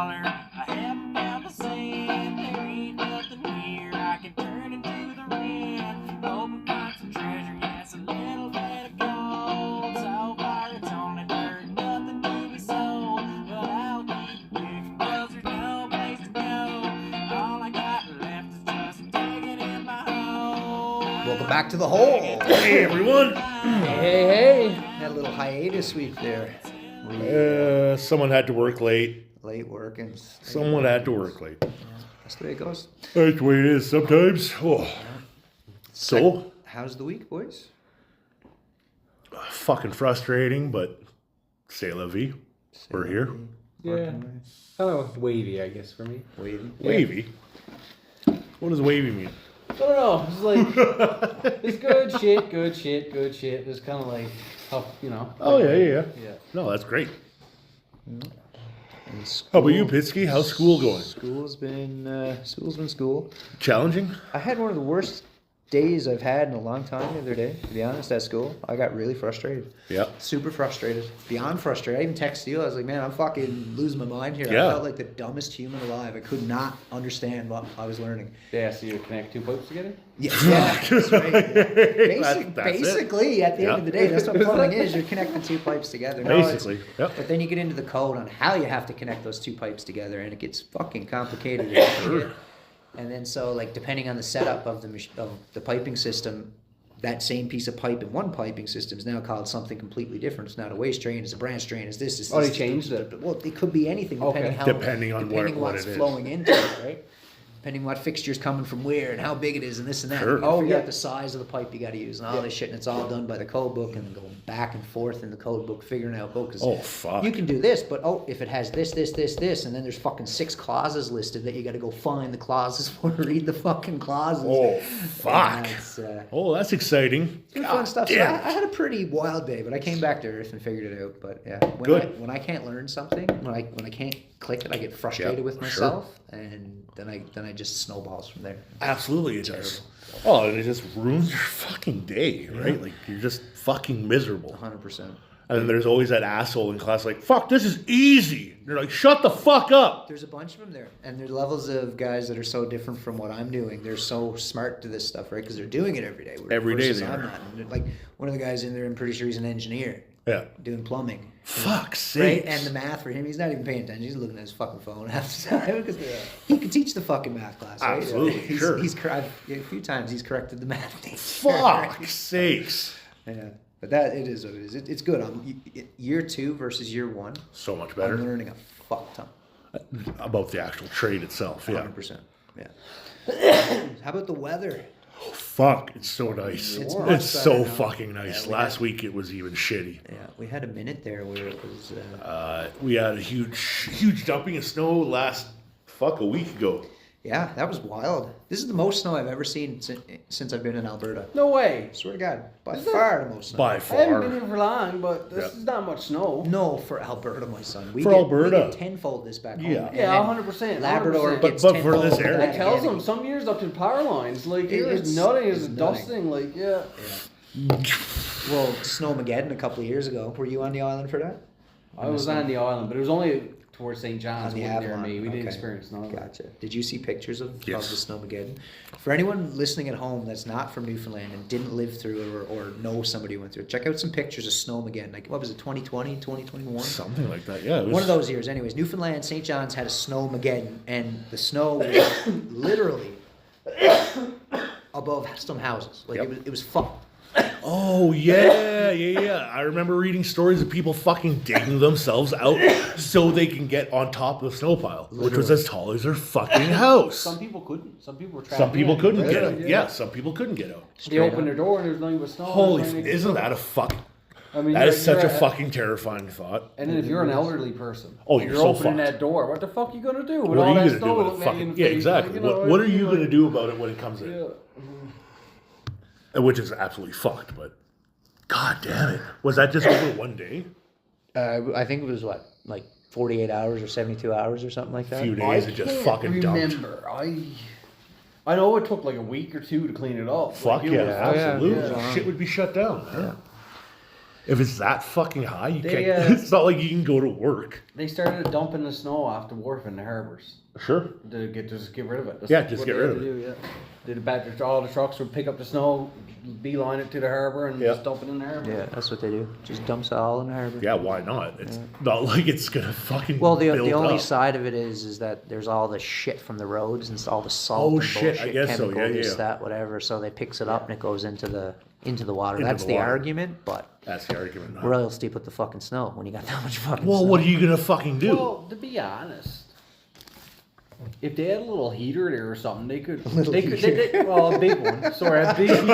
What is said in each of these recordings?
holler. I haven't found the sand. There ain't nothing here I can turn into the wind. Hope we find some treasure, yes, a little bit of gold. So far it's only dirt, nothing to be sold. But I'll keep digging, 'cause there's no place to go. All I got left is just digging in my hole. Welcome back to the hole. Hey everyone! Hey. Had a little hiatus week there. Someone had to work late. Late working. Someone had to work late. That's the way it goes. That's the way it is sometimes. Oh. So? How's the week, boys? Fucking frustrating, but c'est la vie. We're here. Yeah. Kind of wavy, I guess, for me. Wavy. Wavy? What does wavy mean? I don't know. It's like, it's good shit, good shit, good shit. It's kind of like, you know. Oh, yeah. Yeah. No, that's great. School, How about you, Pitsky? How's school going? School's been school. Challenging? I had one of the worst days I've had in a long time the other day, to be honest, at school. I got really frustrated. Yeah. Super frustrated. Beyond frustrated. I even texted you. I was like, man, I'm fucking losing my mind here. Yeah. I felt like the dumbest human alive. I could not understand what I was learning. Yeah, so you connect two pipes together? Yeah, that's right. Yeah. That's it. Basically, at the end of the day, that's what plumbing is. You're connecting two pipes together. No, Basically, yep. But then you get into the code on how you have to connect those two pipes together, and it gets fucking complicated. as shit. And then so, like, depending on the setup of the piping system, that same piece of pipe in one piping system is now called something completely different. It's not a waste drain, it's a branch drain, it's this, it's Oh, this. they changed it? Well, it could be anything, depending Okay. Depending on depending what what's it is. flowing into it, right? Depending what fixture's coming from where and how big it is and this and that. Sure. You gotta figure yeah. out the size of the pipe you gotta use and all this shit, and it's all done by the code book and then going back and forth in the code book figuring out, because Oh, fuck. you can do this, but if it has this, and then there's fucking 6 clauses listed that you gotta go find the clauses for, read the fucking clauses. Oh, fuck. Yeah, it's Oh, that's exciting. good fun stuff. So damn. I had a pretty wild day, but I came back to earth and figured it out. But yeah, when I can't learn something, when I can't click it, I get frustrated Yep, with sure. myself, and then I just snowballs from there. Absolutely it does. Oh, and it just ruins your fucking day, right? Like, you're just fucking miserable. 100%. And then there's always that asshole in class like, fuck, this is easy. And you're like, shut the fuck up. There's a bunch of them there, and there's levels of guys that are so different from what I'm doing. They're so smart to this stuff, right? Because they're doing it every day. Every day versus they I'm are. not. And like one of the guys in there, I'm pretty sure he's an engineer. Yeah. Doing plumbing. Fuck's Right? sake. And the math for him, he's not even paying attention. He's looking at his fucking phone half the time because he can teach the fucking math class. Right? Absolutely, sure. A few times he's corrected the math teacher. Fuck's sakes. Yeah, but that it is what it is. It's good. Year 2 versus year 1. So much I'm better. learning a fuck ton. About the actual trade itself, yeah. 100%. Yeah. How about the weather? Fuck, it's so nice. It's It's, much so better now. fucking nice. Yeah, Last week it was even shitty. Yeah, we had a minute there where it was. We had a huge dumping of snow a week ago. Yeah, that was wild. This is the most snow I've ever seen since I've been in Alberta. No way. Swear to God, by far the most snow. By I haven't been far. here for long, but this Yeah. is not much snow. No, for Alberta, my son. We For get Alberta. tenfold this back home. Yeah. And Yeah, then 100%. Labrador 100%. gets But for tenfold this of area- that That tells again. them some years up to power lines. Like, here It's- is nutting, it's it's nutting. dusting. Like, yeah. Well, Snowmageddon a couple of years ago. Were you on the island for that? I was on the island, but it was only towards St. On John's, the wasn't near Avalon. me. We didn't Okay. experience none of that. Gotcha. Did you see pictures of the Yes. Snowmageddon? For anyone listening at home that's not from Newfoundland and didn't live through it or know somebody who went through it, check out some pictures of Snowmageddon. Like, what was it, 2020, 2021? Something like that, yeah. It was, One of those years. Anyways, Newfoundland, St. John's had a Snowmageddon, and the snow was literally above some houses. Like, Yep. it was fucked. Oh, yeah. I remember reading stories of people fucking digging themselves out so they can get on top of the snow pile, which was as tall as their fucking house. Some people couldn't. Some people were trapped. Some people in. couldn't get Really? out. Yeah, some people couldn't get out. They opened their door and there was nothing but snow. Holy, There's nothing isn't they that a fuck? I mean, That is you're such a at- fucking terrifying thought. And then if you're an elderly person, Oh, and you're you're so opening fucked. that door. What the fuck you gonna do with What all are you that gonna do snow with it? looking at you in Fucking, the yeah, face? exactly. Like, you know, What are it's you like- gonna do about it when it comes in? Yeah. Which is absolutely fucked, but god damn it. Was that just over one day? I think it was, what, like 48 hours or 72 hours or something like A that? few days it just fucking dumped. remember. I know it took like a week or two to clean it up. Fuck Like, it yeah, was- absolutely. yeah. Shit would be shut down. Yeah. If it's that fucking high, you They, can't. It's not like you can go to work. They started dumping the snow off the wharf in the harbors. Sure. Just get rid of it. That's Yeah, just what get they rid had of to it. do, yeah. All the trucks would pick up the snow, beeline it to the harbor, and just dump it in the harbor. Yeah, that's what they do. Just dumps it all in the harbor. Yeah, why not? It's not like it's gonna fucking. Well, the build only up. side of it is that there's all the shit from the roads and all the salt and shit, I bullshit, guess so, chemical, yeah, this, yeah. that, whatever. So they picks it up and it goes into the water. Into That's the the water. argument, but That's the argument. Huh? where else do you put the fucking snow when you got that much fucking Well, snow? what are you gonna fucking do? Well, to be honest, if they had a little heater there or something, they could. little Well, a big one. Sorry, a big. Put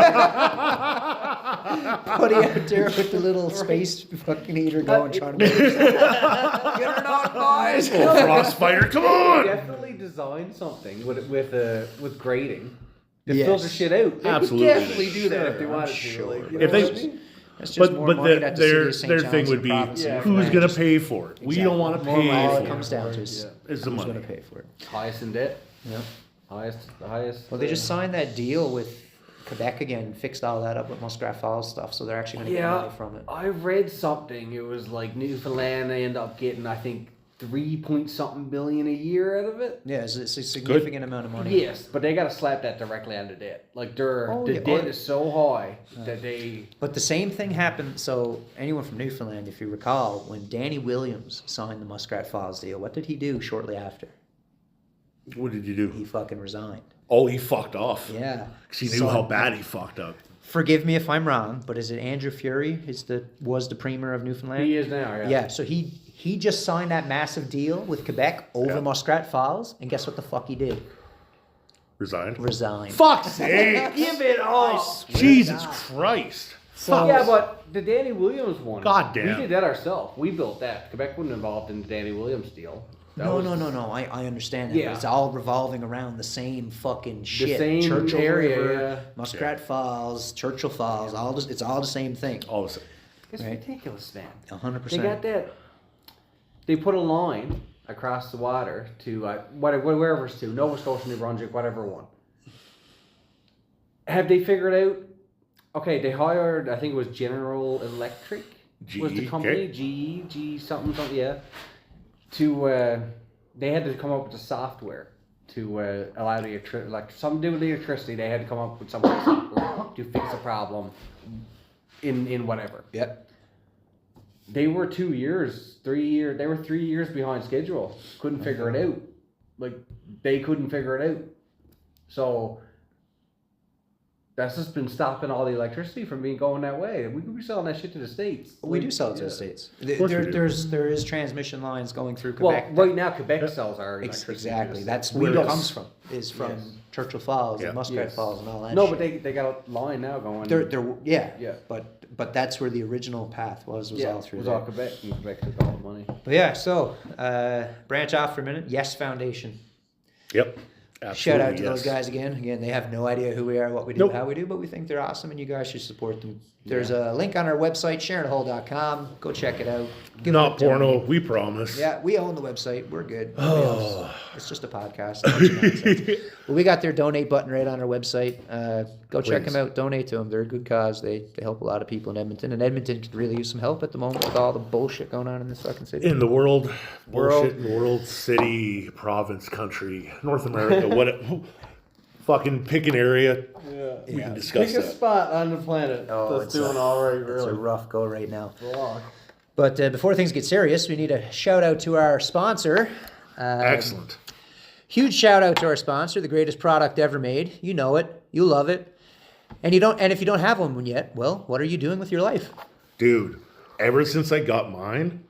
it out there with the little space fucking heater going, trying to get her out, boys. Oh, Frostbiter, come on! Definitely design something with grading to Yes. filter shit out. They Absolutely. would definitely do that if they Sure, wanted I'm to. sure. Like, you If know they- what I mean? That's just more But money that the city their of St. their John's thing and would the be province of Yeah, who's Newfoundland gonna just- pay for it. We don't want to More pay money. All for it it. comes down to is Is the who's money. going to pay for it. Highest in debt. Yeah. The highest. Well, they just signed that deal with Quebec again, fixed all that up with Muskrat Falls stuff, so they're actually going to get Yeah, money from it. I read something. It was like Newfoundland. They end up getting, I think, 3-point-something billion a year out of it. Yeah, it's a significant amount of money. Yes, but they got to slap that directly onto debt. Like the yeah, debt oh, is so high that they. But the same thing happened. So anyone from Newfoundland, if you recall, when Danny Williams signed the Muskrat Falls deal, what did he do shortly after? What did you do? He fucking resigned. Oh, he fucked off. Yeah. Because he knew So- how bad he fucked up. Forgive me if I'm wrong, but is it Andrew Fury was the premier of Newfoundland? He is now, yeah. Yeah, so he just signed that massive deal with Quebec over Yeah. Muskrat Falls, and guess what the fuck he did? Resigned. Resigned. Fuck's sake! Give it up. Jesus Christ! So Yeah, but the Danny Williams one. God damn. We did that ourselves. We built that. Quebec wasn't involved in the Danny Williams deal. That no, was- no. I understand that. Yeah. But it's all revolving around the same fucking shit. same Churchill area, River, yeah. Muskrat Falls, Churchill Falls. It's all the same thing. All of a sudden. It's Right. ridiculous, man. 100%. They got that. They put a line across the water to wherever it's to, Nova Scotia, New Brunswick, whatever one. Have they figured out? Okay, they hired. I think it was General Electric was the GE, company. okay. GE something, yeah. They had to come up with the software to allow the something to do with the electricity. They had to come up with some kind of software to fix a problem in whatever. Yep. They were 2 years, 3 years. They were 3 years behind schedule. Couldn't figure it out. Like they couldn't figure it out. So that's just been stopping all the electricity from being going that way. We could be selling that shit to the States. We do Like, sell it to yeah. the States. course we do. There is transmission lines going through Well, Quebec. right now Quebec sells our electricity. Exactly. to the That's States. where We it don't. comes from. Is from Yes. Churchill Falls Yeah. and Muskrat Yes. Falls and all that. No, shit. but they got a line now going. Yeah. Yeah. But that's where the original path was all through it was there. all Quebec, and Quebec took all the money. But yeah, so branch off for a minute. Yes Foundation. Yep. Shout out to Absolutely, those yes. guys again. Again, they have no idea who we are, what we do, Nope. how we do, but we think they're awesome and you guys should support them. There's a link on our website, shareandwhole.com. Go check it out. Give Not them a donate. porno, we promise. Yeah, we own the website. We're good. Nobody else. It's just a podcast. A bunch of nonsense. But we got their donate button right on our website. Go check Please. them out. Donate to them. They're a good cause. They help a lot of people in Edmonton. And Edmonton could really use some help at the moment with all the bullshit going on in this fucking city. In the world, bullshit, in the world, city, province, country, North America, what fucking pick an area. We can discuss Pick a that. spot on the planet that's doing all right, It's a really. rough go right now. Wrong. But before things get serious, we need a shout out to our sponsor. Excellent. Huge shout out to our sponsor, the greatest product ever made. You know it, you love it, and if you don't have one yet, well, what are you doing with your life? Dude, ever since I got mine,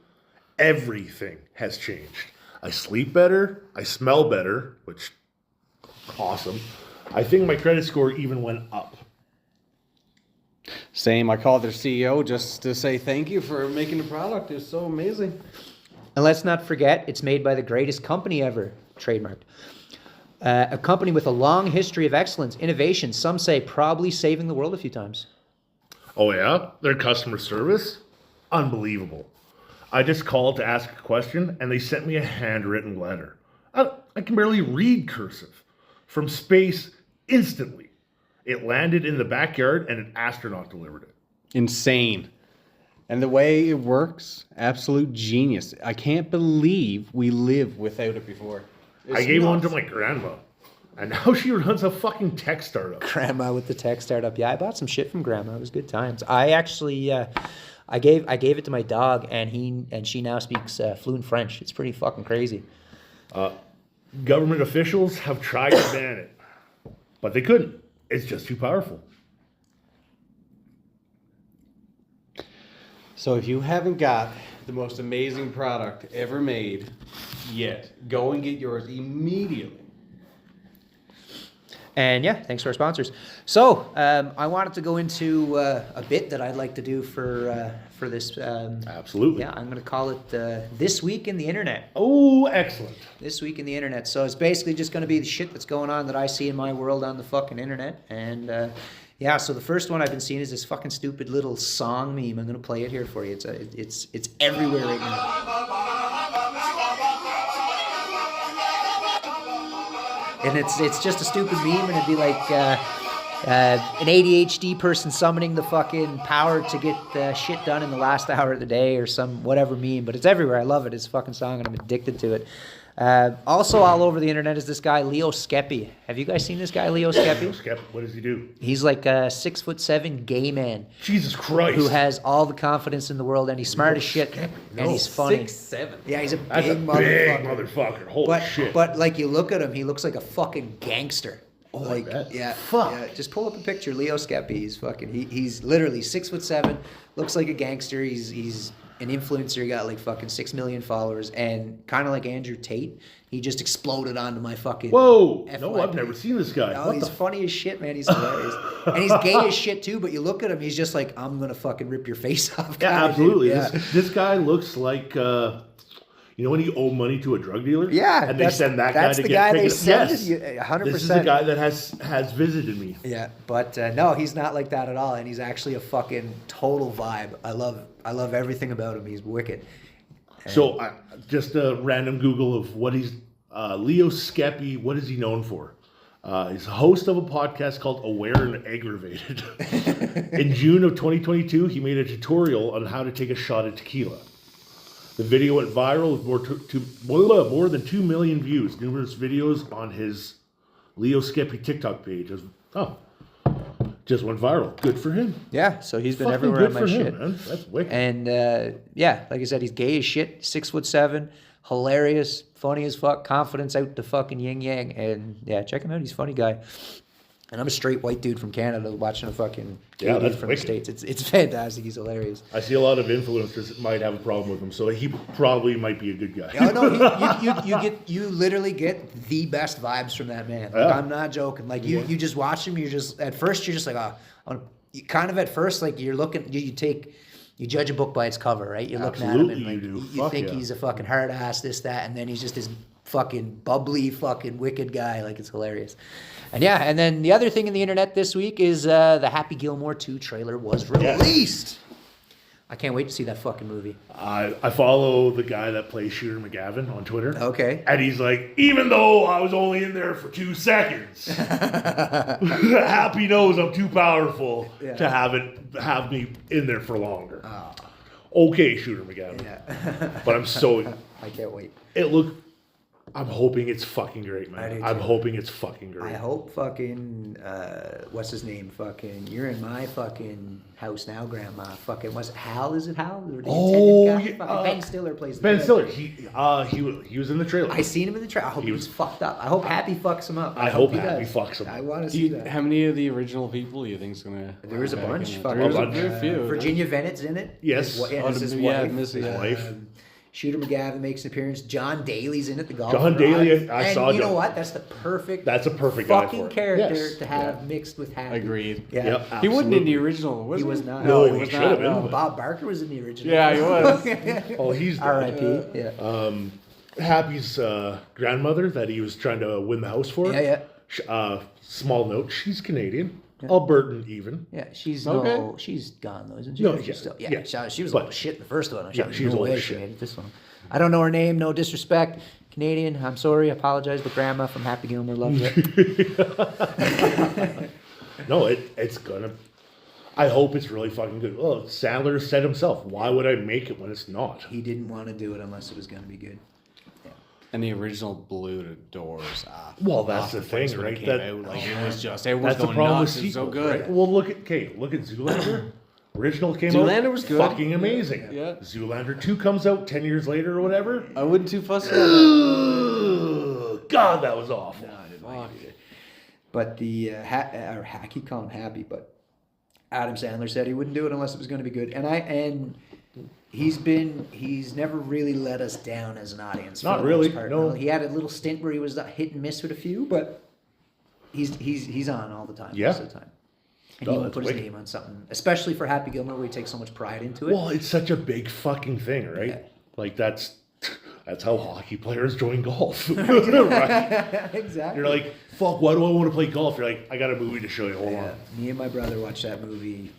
everything has changed. I sleep better, I smell better, which awesome. I think my credit score even went up. Same. I called their CEO just to say thank you for making the product. It's so amazing. And let's not forget, it's made by the greatest company ever, trademarked. A company with a long history of excellence, innovation. Some say probably saving the world a few times. Oh yeah? Their customer service? Unbelievable. I just called to ask a question and they sent me a handwritten letter. I can barely read cursive. From space instantly. It landed in the backyard and an astronaut delivered it. Insane. And the way it works, absolute genius. I can't believe we lived without it before. I gave one to my grandma, and now she runs a fucking tech startup. Grandma with the tech startup. Yeah, I bought some shit from Grandma. It was good times. I actually, I gave it to my dog, and she now speaks fluent French. It's pretty fucking crazy. Government officials have tried to ban it, but they couldn't. It's just too powerful. So if you haven't got the most amazing product ever made yet, go and get yours immediately. And yeah, thanks to our sponsors. So I wanted to go into a bit that I'd like to do for this. Absolutely. Yeah, I'm going to call it This Week in the Internet. Oh, excellent. This Week in the Internet. So it's basically just going to be the shit that's going on that I see in my world on the fucking internet. And yeah, so the first one I've been seeing is this fucking stupid little song meme. I'm going to play it here for you. It's everywhere right now. And it's just a stupid meme, and it'd be like an ADHD person summoning the fucking power to get shit done in the last hour of the day or some whatever meme. But it's everywhere. I love it. It's a fucking song, and I'm addicted to it. Also all over the internet is this guy, Leo Skeppy. Have you guys seen this guy, Leo Skeppy? What does he do? He's like a 6'7" gay man Jesus Christ. who has all the confidence in the world, and he's smart as shit, and he's funny. 6'7". Yeah, he's a That's big a motherfucker. big motherfucker. Holy shit. But like you look at him, he looks like a fucking gangster. Oh, like I bet. yeah, Fuck. yeah. Just pull up a picture, Leo Skeppy. He's fucking. He's literally 6'7", looks like a gangster. He's an influencer. He got like fucking 6 million followers, and kind of like Andrew Tate, he just exploded onto my fucking. Whoa! No, FYP. I've never seen this guy. No, What he's the funny as shit, man. He's hilarious, and he's gay as shit too. But you look at him, he's just like, I'm gonna fucking rip your face off. Yeah, kinda absolutely. dude. Yeah. This guy looks like, you know when you owe money to a drug dealer? Yeah, And they send that guy that's to the get guy they picked up? send. Yes. You 100%. This is the guy that has visited me. Yeah, but no, he's not like that at all, and he's actually a fucking total vibe. I love everything about him. He's wicked. So just a random Google of what he's Leo Skeppy. What is he known for? He's a host of a podcast called Aware and Aggravated. In June of 2022, he made a tutorial on how to take a shot at tequila. The video went viral with more than 2 million views. Numerous videos on his Leo Skeppy TikTok page. Just went viral. Good for him. Yeah, so he's been Fucking everywhere good on my for shit. him, man. That's wicked. And yeah, like I said, he's gay as shit, 6'7", hilarious, funny as fuck, confidence out the fucking yin yang. And yeah, check him out. He's a funny guy. And I'm a straight white dude from Canada watching a fucking gay dude that's from wicked. the States. It's fantastic. He's hilarious. I see a lot of influencers that might have a problem with him, so he probably might be a good guy. Oh no, you literally get the best vibes from that man. Like, Yeah. I'm not joking. Like you just watch him. You're just at first you're just like kind of at first like you're looking. You judge a book by its cover, right? You're looking at him and Absolutely like you do. you Fuck think yeah. he's a fucking hard ass, this that, and then he's just this fucking bubbly, fucking wicked guy. Like it's hilarious. And yeah, and then the other thing in the internet this week is the Happy Gilmore 2 trailer was released. I can't wait to see that fucking movie. I follow the guy that plays Shooter McGavin on Twitter. Okay. And he's like, even though I was only in there for 2 seconds, Happy knows I'm too powerful to have me in there for longer. Okay, Shooter McGavin. Yeah. But I'm so... I can't wait. I'm hoping it's fucking great, man. I do I'm too. hoping it's fucking great. I hope fucking what's his name? Fucking you're in my fucking house now, Grandma. Fucking was it Hal? Is it Hal? Or the attendant guy? Fucking Ben Stiller plays the Ben kid. Stiller. He was in the trailer. I seen him in the trailer. I hope he was fucked up. I hope Happy fucks him up. I hope he Happy does. fucks him I up. want to see that. How many of the original people do you think's gonna? There is a back bunch. in it? Fucking There's bunch. a few. Virginia Vennett's in it. Yes. His Yeah, wife. Missy. His wife. Shooter McGavin makes an appearance. John Daly's in it. The golf. John Daly, I saw You know John- what? That's the perfect. That's a perfect guy fucking for it. character Yes. to have mixed with Happy. Agreed. Yeah. Yep, He wasn't in the absolutely. original, was He he? was not. No, he he was should not. have been. no. Bob Barker was in the original. Yeah, he was. Oh, he's dead. R.I.P. Yeah. Happy's grandmother that he was trying to win the house for. Yeah. Small note, she's Canadian. Albertan even. Yeah, she's Okay. she's gone though, isn't she? No, She's yeah, still, yeah. she was But- a little shit in the first one. Yeah, she was no old way as she shit. made it this one. I don't know her name, no disrespect. Canadian, I'm sorry, I apologize, but Grandma from Happy Gilmore loves it. No, it's gonna. I hope it's really fucking good. Well, Sandler said himself, why would I make it when it's not? He didn't want to do it unless it was going to be good. And the original blew the doors off. Well, that's off the place thing, when it right? came That- out. Like, it was just, everyone's That's the going problem with nuts. It's so sequels, good. right? Well, look at Zoolander. Original came out. Zoolander was good. Fucking amazing. Yeah. Zoolander 2 comes out 10 years later or whatever. I wouldn't too fussy on that. Ugh, God, that was awful. Fuck. But the or Hacky, call him Happy, but Adam Sandler said he wouldn't do it unless it was going to be good, and he's never really let us down as an audience. Not for the really, most part. no. He had a little stint where he was hit and miss with a few, but he's on all the time. Yeah. Most of the time. And No, he will that's put his wicked. name on something, especially for Happy Gilmore, where he takes so much pride into it. Well, it's such a big fucking thing, right? Yeah. Like that's how hockey players join golf. Right? Exactly. You're like, fuck, why do I want to play golf? You're like, I got a movie to show you. Hold Yeah, on. me and my brother watched that movie.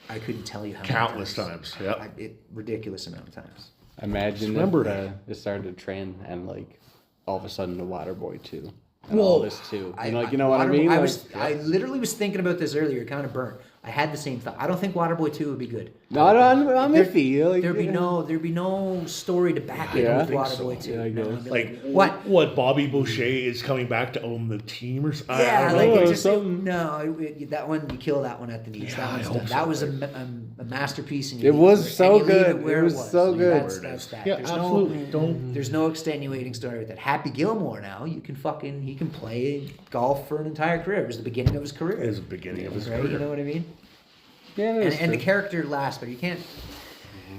I couldn't tell you how Countless many times. Yeah. Ridiculous amount of times. Imagine Remember if it started a trend and like all of a sudden the Waterboy too. And all this too. You know what I mean? I literally was thinking about this earlier. Kind of burnt. I had the same thought. I don't think Waterboy 2 would be good. No, I'm There- iffy. Like, There'd be no story to back it Yeah, with I think Waterboy 2. Yeah, I You know, guess. I'd be Like what? Bobby Boucher is coming back to own the team or something? Yeah, I like don't know. it just something. that one you kill that one at the knees. Yeah, I that hope one's done. so, That was right? a masterpiece. And It was leave so and you leave good. where It was so Like, good. That's that. Yeah, There's absolutely. No, Don't. there's no extenuating story with that. Happy Gilmore now, he can play golf for an entire career. It was the beginning of his career. Is the beginning of his right? career. You know what I mean? Yeah, And the character lasts, but you can't,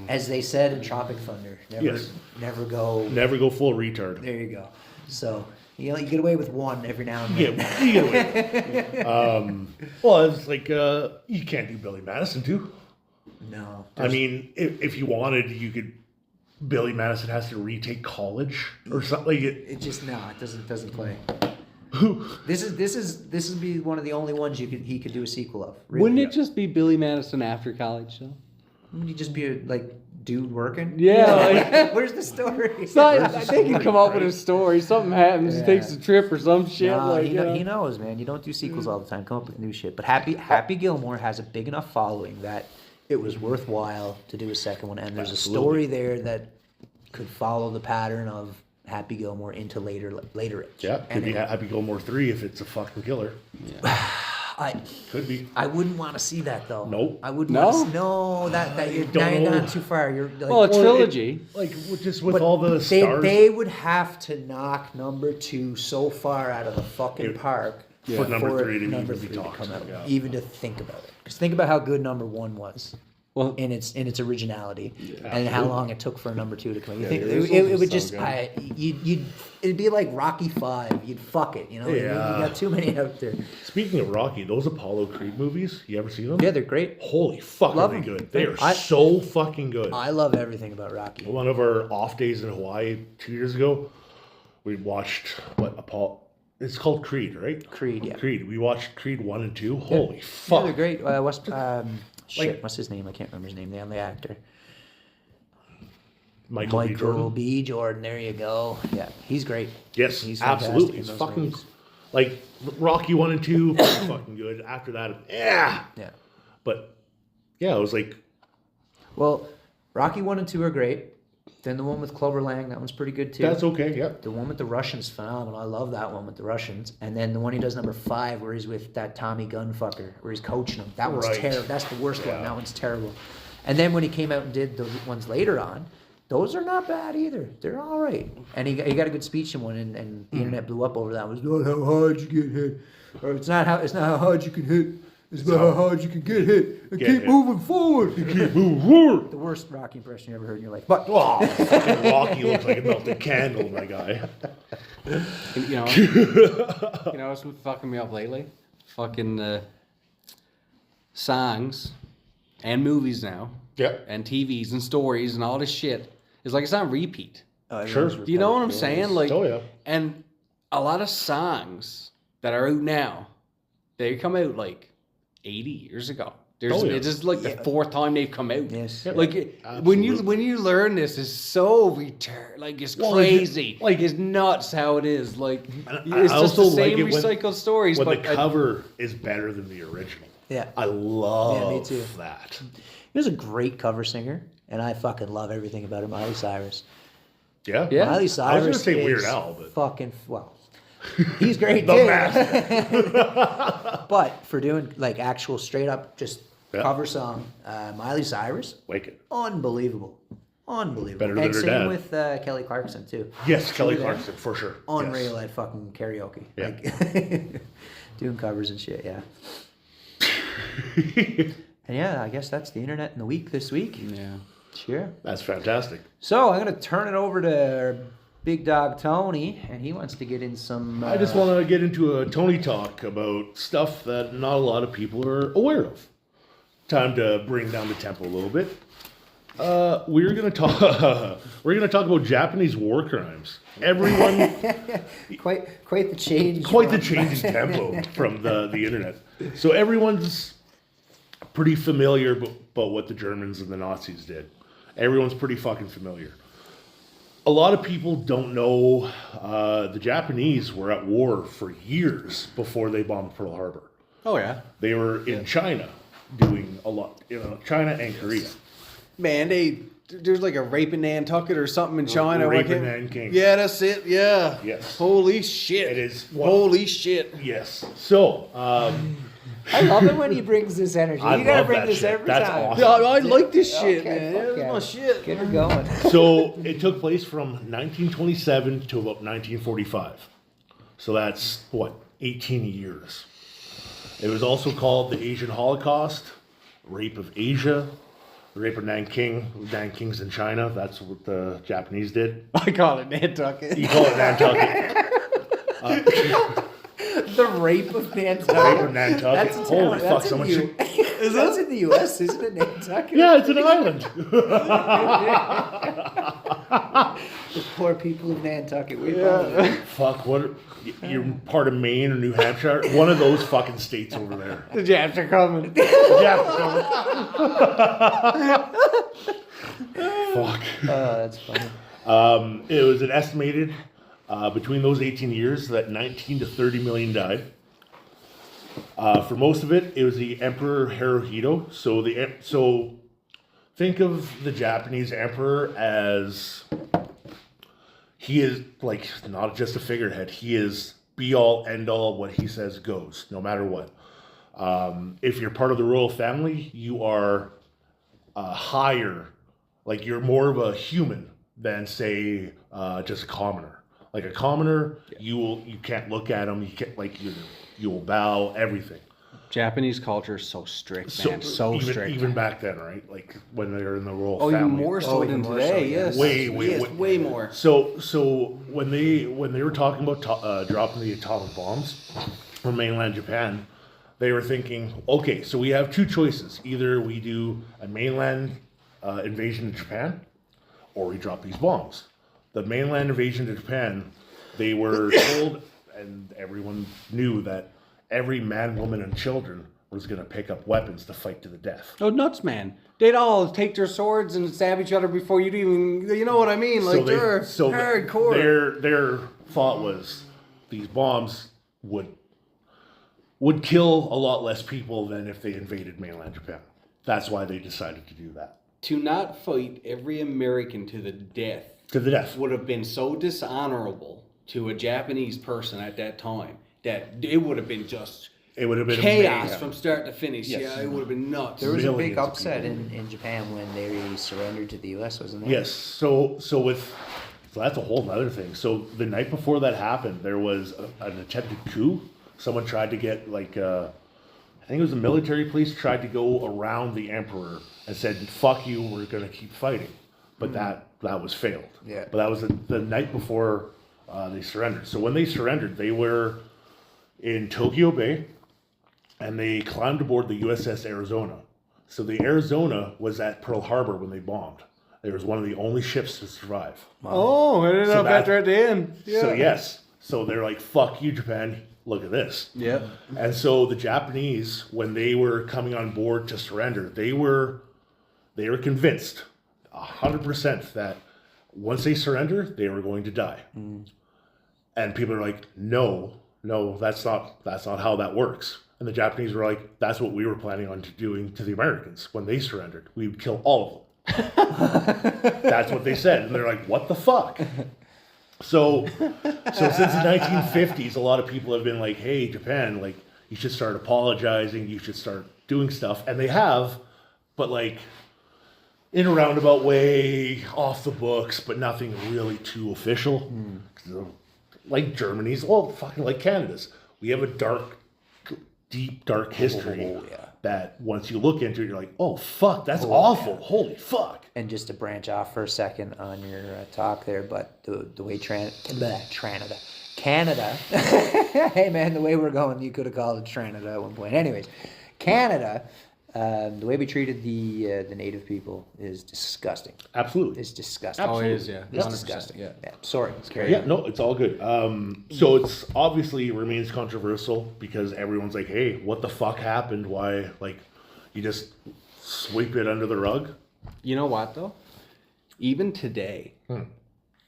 as they said in Tropic Thunder, Yes. never go. Never go full retard. There you go. So you get away with one every now and then. Yeah, you get away. Well, it's like you can't do Billy Madison too. No. I mean, if you wanted, you could. Billy Madison has to retake college or something. Like It doesn't play. This would be one of the only ones he could do a sequel of. Really. Wouldn't it just be Billy Madison after college though? Wouldn't he just be a dude working? Yeah, like, Where's the story? it's not, I think you come up with a story. Something happens, he Yeah. takes a trip or some shit. No, like, he knows, man. You don't do sequels all the time. Come up with new shit. But Happy Gilmore has a big enough following that it was worthwhile to do a second one. And there's a story there that could follow the pattern of Happy Gilmore into later. yeah, could And be Happy Gilmore 3 if it's a fucking killer. Could be. I wouldn't want to see that though. Nope. I wouldn't. No? Want to see, no, that you're don't now know. gone too far. You're like, well, a trilogy. Just with but all the stars. they would have to knock number 2 so far out of the fucking park For number 3 to number even be 3 to talked come out, about. even to think about it. Because think about how good number 1 was. Well, In its originality, and how long it took for number 2 to come out. You think the it would originals just, are it'd be like Rocky 5. You'd fuck it, you know. You Yeah. got too many out there. Speaking of Rocky, those Apollo Creed movies, you ever see them? Yeah, they're great. Holy fuck, Love are they them. good? They are I- so fucking good. I love everything about Rocky. One of our off days in Hawaii 2 years ago, we watched Apollo. It's called Creed, right? Creed, yeah. Creed. We watched Creed 1 and 2. Holy Yeah, fuck. they're great. What's his name? I can't remember his name. The actor. Michael B. Jordan. B. Jordan. There you go. Yeah, he's great. Yes, He's fantastic absolutely. in It's those fucking movies. like Rocky 1 and 2, pretty fucking good. After that, yeah. Yeah. But yeah, it was like, Well, Rocky 1 and 2 are great. Then the one with Clover Lang, that one's pretty good too. that's okay, yeah. The one with the Russians, phenomenal. I love that one with the Russians. And then the one he does number 5, where he's with that Tommy gun fucker, where he's coaching him. That one's Right. terrible. That's the worst one. Yeah. That one's terrible. And then when he came out and did the ones later on, those are not bad either. They're all right. And he got a good speech in one, and the internet blew up over that. It was not how hard you get hit, or it's not how hard you can hit. It's about how hard you can get hit and Get keep hit. moving forward. Keep moving forward. The worst Rocky impression you ever heard in your life. But Oh, fucking Rocky looks like a melted candle, my guy. you know, what's been fucking me up lately? Fucking songs and movies now, Yeah. and TVs and stories and all this shit. It's like it's on repeat. Sure. Do you know what I'm saying? Like, Oh, yeah. and a lot of songs that are out now, they come out like 80 years ago. Oh, yeah. It's just like the 4th time they've come out. Yes. Like when you learn this, it's so like it's Well, crazy. like- It's nuts how it is. Like I it's just also the same like it when- recycled stories, When but the cover is better than the original. Yeah. I love me too. that. He was a great cover singer, and I fucking love everything about him. Miley Cyrus. Yeah. Yeah. Miley Cyrus. I was gonna say is Weird Al, but fucking well. He's great The too. Master. But for doing like actual straight up just Yeah. cover song, Miley Cyrus, Wicked. Unbelievable. Better Better than and her same dad. with Kelly Clarkson too. Yes, Kelly there? Clarkson for sure. Unreal Yes. at fucking karaoke. Yeah. Like doing covers and shit, yeah. And yeah, I guess that's the internet in the week this week. Yeah. Sure. That's fantastic. So I'm gonna turn it over to our big dog Tony, and he wants to get in some. I just want to get into a Tony talk about stuff that not a lot of people are aware of. Time to bring down the tempo a little bit. We're gonna talk. We're gonna talk about Japanese war crimes. Everyone, quite the change. quite the change in tempo from the internet. So everyone's pretty familiar about what the Germans and the Nazis did. Everyone's pretty fucking familiar. A lot of people don't know the Japanese were at war for years before they bombed Pearl Harbor. Oh yeah. They were in China doing a lot, China and Korea. Man, there's like a rape in Nantucket or something in China. Rape Why in can't- Nanking. Yeah, that's it. Yeah. Yes. Holy shit. It is- Holy shit. Yes. So, I love it when he brings this energy. I You gotta love bring that this shit. every That's time. awesome. Yeah, I like this shit, Okay, man. fuck That's yeah. my shit. Get her going. so it took place from 1927 to about 1945. So that's what, 18 years. It was also called the Asian Holocaust, Rape of Asia, the Rape of Nanking. Nanking's in China. That's what the Japanese did. I call it Nantucket. You call it Nantucket. The rape of Nantucket. Rape of Nantucket. That's a Holy town. fuck! That's Someone in should. That's in the U.S., isn't it? Nantucket. Yeah, it's an island. The poor people of Nantucket. We yeah. Fuck, what? You're part of Maine or New Hampshire? One of those fucking states over there. The Japs are coming. Yeah. Fuck. that's funny. It was an estimated between those 18 years that 19 to 30 million died. For most of it, it was the Emperor Hirohito. So think of the Japanese emperor as he is like not just a figurehead. He is be all end all. What he says goes, no matter what. If you're part of the royal family, you are higher, like you're more of a human than say just a commoner. Like a commoner, you can't look at him. You can't you will bow everything. Japanese culture is so strict, man. So even, strict. Even back then, right? Like when they were in the royal Oh, family. even more so even than more today. so, yeah. Yes. Way more. So when they were talking about dropping the atomic bombs from mainland Japan, they were thinking, okay, so we have two choices: either we do a mainland invasion of Japan, or we drop these bombs. The mainland invasion of Japan, they were told, and everyone knew that every man, woman, and children was going to pick up weapons to fight to the death. Oh, nuts, man. They'd all take their swords and stab each other before you'd even, you know what I mean? Like, they're hardcore. Their thought was these bombs would kill a lot less people than if they invaded mainland Japan. That's why they decided to do that. To not fight every American to the death To the death. would have been so dishonorable to a Japanese person at that time that it would have been just It would have been chaos amazing. from start to finish. Yes. Yeah, it would have been nuts. There was a Millions big of upset in Japan when they surrendered to the U.S., wasn't there? Yes. So that's a whole other thing. So the night before that happened, there was an attempted coup. Someone tried to get I think it was the military police tried to go around the emperor and said, "Fuck you, we're gonna keep fighting," but that was failed. Yeah. But that was the night before they surrendered. So when they surrendered, they were in Tokyo Bay, and they climbed aboard the USS Arizona. So the Arizona was at Pearl Harbor when they bombed. It was one of the only ships to survive. Oh, I didn't So know that- better at the end. Yeah. So yes. So they're like, "Fuck you, Japan. Look at this." Yep. And so the Japanese, when they were coming on board to surrender, they were convinced 100% that once they surrender, they were going to die. And people are like, no, that's not how that works. And the Japanese were like, that's what we were planning on doing to the Americans when they surrendered. We would kill all of them. That's what they said. And they're like, what the fuck? So since the 1950s, a lot of people have been like, hey, Japan, like, you should start apologizing. You should start doing stuff. And they have, but like in a roundabout way, off the books, but nothing really too official. Like Germany's, well, fucking like Canada's. We have a deep, dark history that once you look into it, you're like, oh, fuck, that's awful. Yeah. Holy fuck. And just to branch off for a second on your talk there, but the way Canada, hey man, the way we're going, you could have called it Canada at one point. Anyways, Canada, the way we treated the native people is disgusting. Absolutely. It's disgusting. Absolutely. Oh, it is, yeah. It's disgusting. Yeah. Sorry. Yeah, no, it's all good. So it's obviously remains controversial because everyone's like, hey, what the fuck happened? Why, like, you just sweep it under the rug? You know what, though? Even today,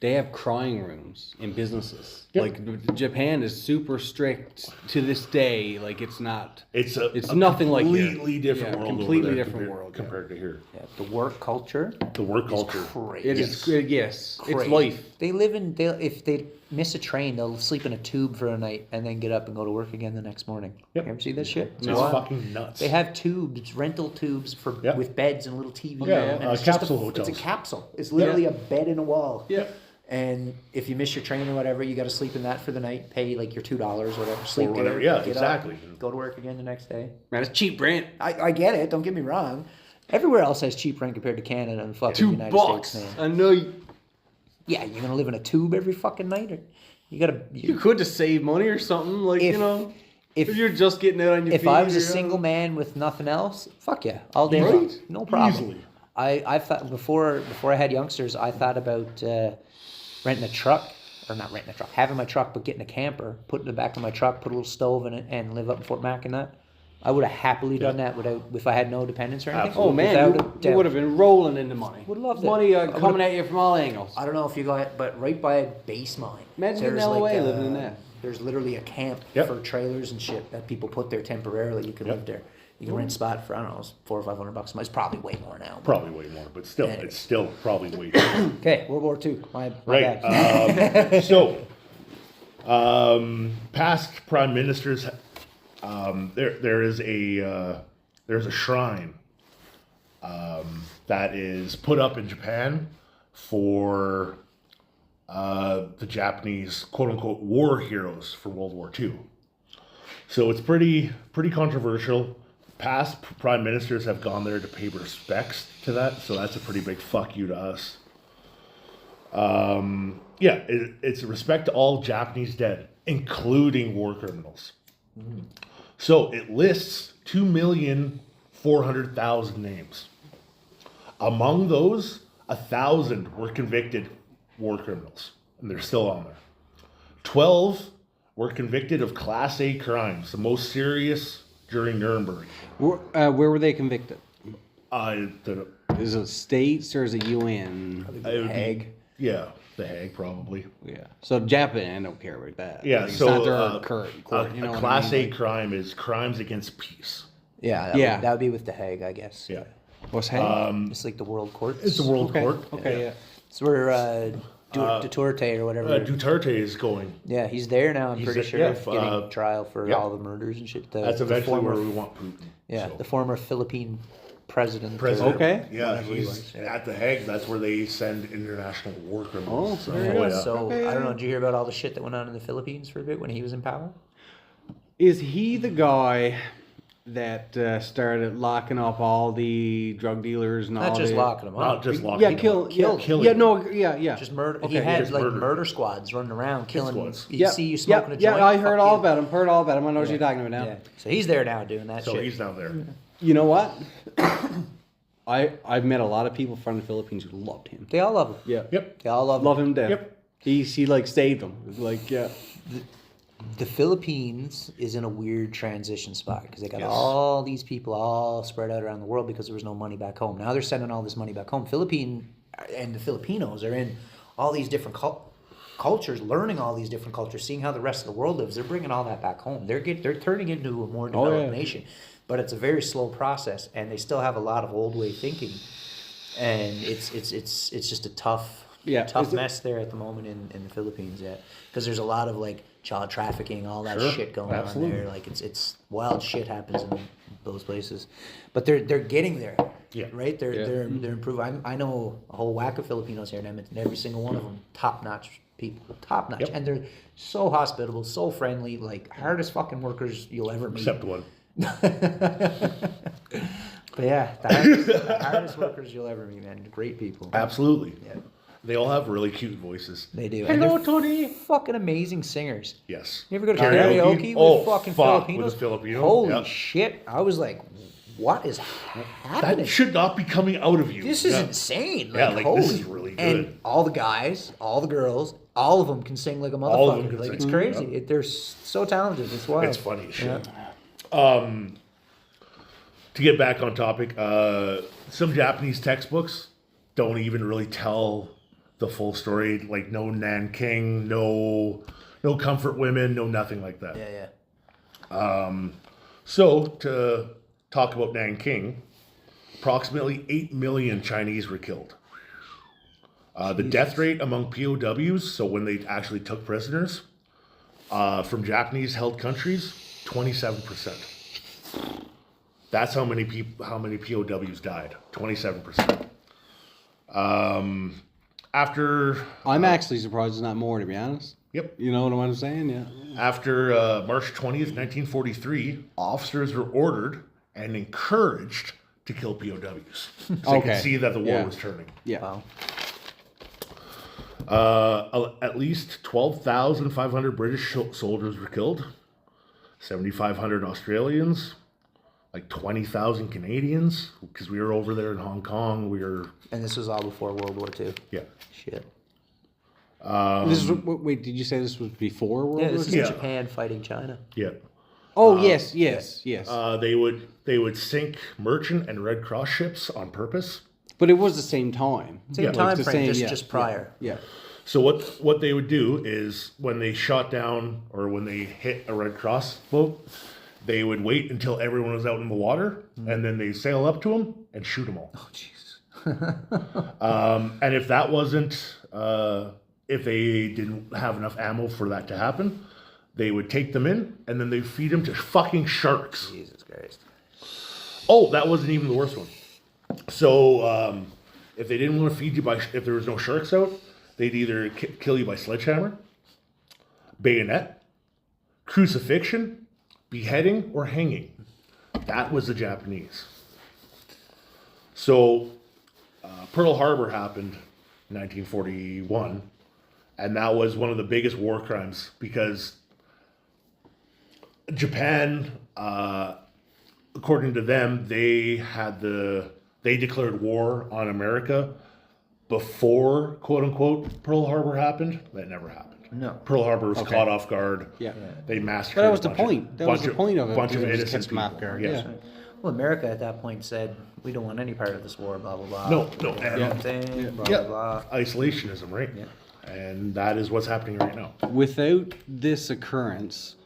they have crying rooms in businesses. Yep. Like, Japan is super strict to this day. Like, it's not... It's nothing like here. Completely different world. Completely different world. Compared to here. Yeah, the work culture. The work culture. Crazy. It is, yes. Crazy. It's life. They live in, if they miss a train, they'll sleep in a tube for a night and then get up and go to work again the next morning. Yep. You ever see this shit? It's fucking nuts. They have tubes, rental tubes with beds and little TVs. Yeah, and it's capsule just hotels. It's a capsule. It's literally a bed in a wall. Yeah. And if you miss your train or whatever, you got to sleep in that for the night. Pay like your $2 or whatever. Sleep Or whatever. there. Yeah, get exactly. Up, go to work again the next day. Man, it's cheap rent. I get it. Don't get me wrong. Everywhere else has cheap rent compared to Canada and fucking United $2. States, man. I know you... Yeah, you're gonna live in a tube every fucking night, or you gotta. You could just save money or something, like, If- you know... If If you're just getting out on your feet... if I was a you're, single man with nothing else, fuck yeah, all day Right? long, no problem. Easily. I thought before I had youngsters, I thought about renting a truck, or not renting a truck, having my truck, but getting a camper, put it in the back of my truck, put a little stove in it, and live up in Fort Mac and that. I would have happily done that if I had no dependents or anything. Absolutely. Oh, man, Without a you doubt. would have been rolling into money. Would loved it. Money I coming at you from all angles. I don't know if you got, but right by a base mine. Imagine there's in LA living in that. There's literally a camp Yep. for trailers and shit that people put there temporarily. You can live there. You can rent a spot for, I don't know, $400 or $500 a month. It's probably way more now. but- Probably way more, but still, Anyway. it's still probably way more. Okay, World War II. My Right. bad. Past prime ministers, there's a shrine that is put up in Japan for the Japanese quote unquote war heroes for World War II. So it's pretty controversial. Past prime ministers have gone there to pay respects to that, so that's a pretty big fuck you to us. It's a respect to all Japanese dead, including war criminals. So it lists 2,400,000 names. Among those, 1,000 were convicted war criminals, and they're still on there. 12 were convicted of Class A crimes, the most serious during Nuremberg. Where were they convicted? The Is it states or is it UN? it would be- Hague. Yeah, The Hague probably. Yeah. So Japan, I don't care about that. Yeah, Like, it's so not their current court. You know a what I Class mean? A crime is crimes against peace. Yeah, Yeah. that would be with the Hague, I guess. Yeah. What's Hague? It's like the world court. It's a world okay. court. Okay. Yeah. It's where Duterte or whatever. Duterte is going. Yeah, he's there now. I'm He's pretty there, sure yeah, getting trial for yeah. all the murders and shit. That's the eventually former, where we want Putin. Yeah, So. the former Philippine president. President. Okay. Yeah, Whatever he he's was, yeah. at The Hague. That's where they send international war criminals. Oh, there you go. yeah. So I don't know. Did you hear about all the shit that went on in the Philippines for a bit when he was in power? Is he the guy that started locking up all the drug dealers and all Not just the... locking them Not up. just locking Yeah, them kill, up. yeah, Killing yeah, them. no, yeah. Just murder. Okay. He had Just like murder. murder squads running around killing. squads. You see you smoking a joint. Yeah, I heard fuck all you. about him. Heard all about him. I know what you're talking about now. Yeah. So he's there now doing that So shit. he's down there. You know what? I've met a lot of people from the Philippines who loved him. They all love him. Yeah. Yep. They all love him. Love him to death. Yep. He like saved them. Like, yeah. The Philippines is in a weird transition spot because they got Yes. all these people all spread out around the world because there was no money back home. Now they're sending all this money back home. Philippine and the Filipinos are in all these different cultures, learning all these different cultures, seeing how the rest of the world lives. They're bringing all that back home. They're turning into a more developed nation, but it's a very slow process, and they still have a lot of old way thinking, and it's just a tough mess there at the moment in the Philippines, because there's a lot of like child trafficking, all that shit going on there. Like it's wild shit happens in those places, but they're getting there. Yeah. Right. They're improving. I know a whole whack of Filipinos here in Edmonton. Every single one of them, top notch people, top notch, and they're so hospitable, so friendly, like hardest fucking workers you'll ever meet. Except one. But yeah, the hardest workers you'll ever meet, man. Great people. Absolutely. Yeah. They all have really cute voices. They do. Hello, and Tony. Fucking amazing singers. Yes. You ever go to Karaoke? karaoke with fucking fuck, Filipinos? with a Filipino? Holy Yeah. shit! I was like, what is happening? That should not be coming out of you. This is insane. Yeah, like, this holy. is really good. And all the guys, all the girls, all of them can sing like a All of them motherfucker. can Like sing. it's crazy. Yep. They're so talented. It's wild. It's funny as shit. Yeah. To get back on topic, some Japanese textbooks don't even really tell the full story. Like no Nanking, no comfort women, no nothing like that. Yeah. So to talk about Nanking, approximately 8 million Chinese were killed. The death rate among POWs, so when they actually took prisoners from Japanese-held countries, 27%. That's how many POWs died. 27%. After I'm actually surprised it's not more, to be honest. Yep. You know what I'm saying? Yeah. After March 20th, 1943, officers were ordered and encouraged to kill POWs. So they could see that the war was turning. Yeah. Wow. At least 12,500 British soldiers were killed, 7,500 Australians, like 20,000 Canadians, because we were over there in Hong Kong. And this was all before World War II. Yeah. Shit. This is wait. Did you say this was before World Yeah, War this II? is Japan fighting China. Yeah. Oh yes. They would sink merchant and Red Cross ships on purpose. But it was the same time. Same Yeah. time Like the frame, same- just prior. Yeah. So what they would do is when they shot down or when they hit a Red Cross boat, they would wait until everyone was out in the water, and then they sail up to them and shoot them all. Oh Jesus. And if that wasn't, if they didn't have enough ammo for that to happen, they would take them in and then they feed them to fucking sharks. Jesus Christ. Oh, that wasn't even the worst one. So if they didn't want to feed you if there was no sharks out, they'd either kill you by sledgehammer, bayonet, crucifixion, beheading, or hanging. That was the Japanese. So Pearl Harbor happened in 1941, and that was one of the biggest war crimes because Japan, according to them, they declared war on America before, quote unquote, Pearl Harbor happened. That never happened. No. Pearl Harbor was caught off guard. Yeah. They massacred. But that was the a bunch of- point. That was the point of it. Bunch of It was innocent kept them off people. guard. Yes. Yeah. Well, America at that point said, we don't want any part of this war, blah, blah, blah. No. Blah, blah, blah. Isolationism, right? Yeah. And that is what's happening right now. Without this occurrence,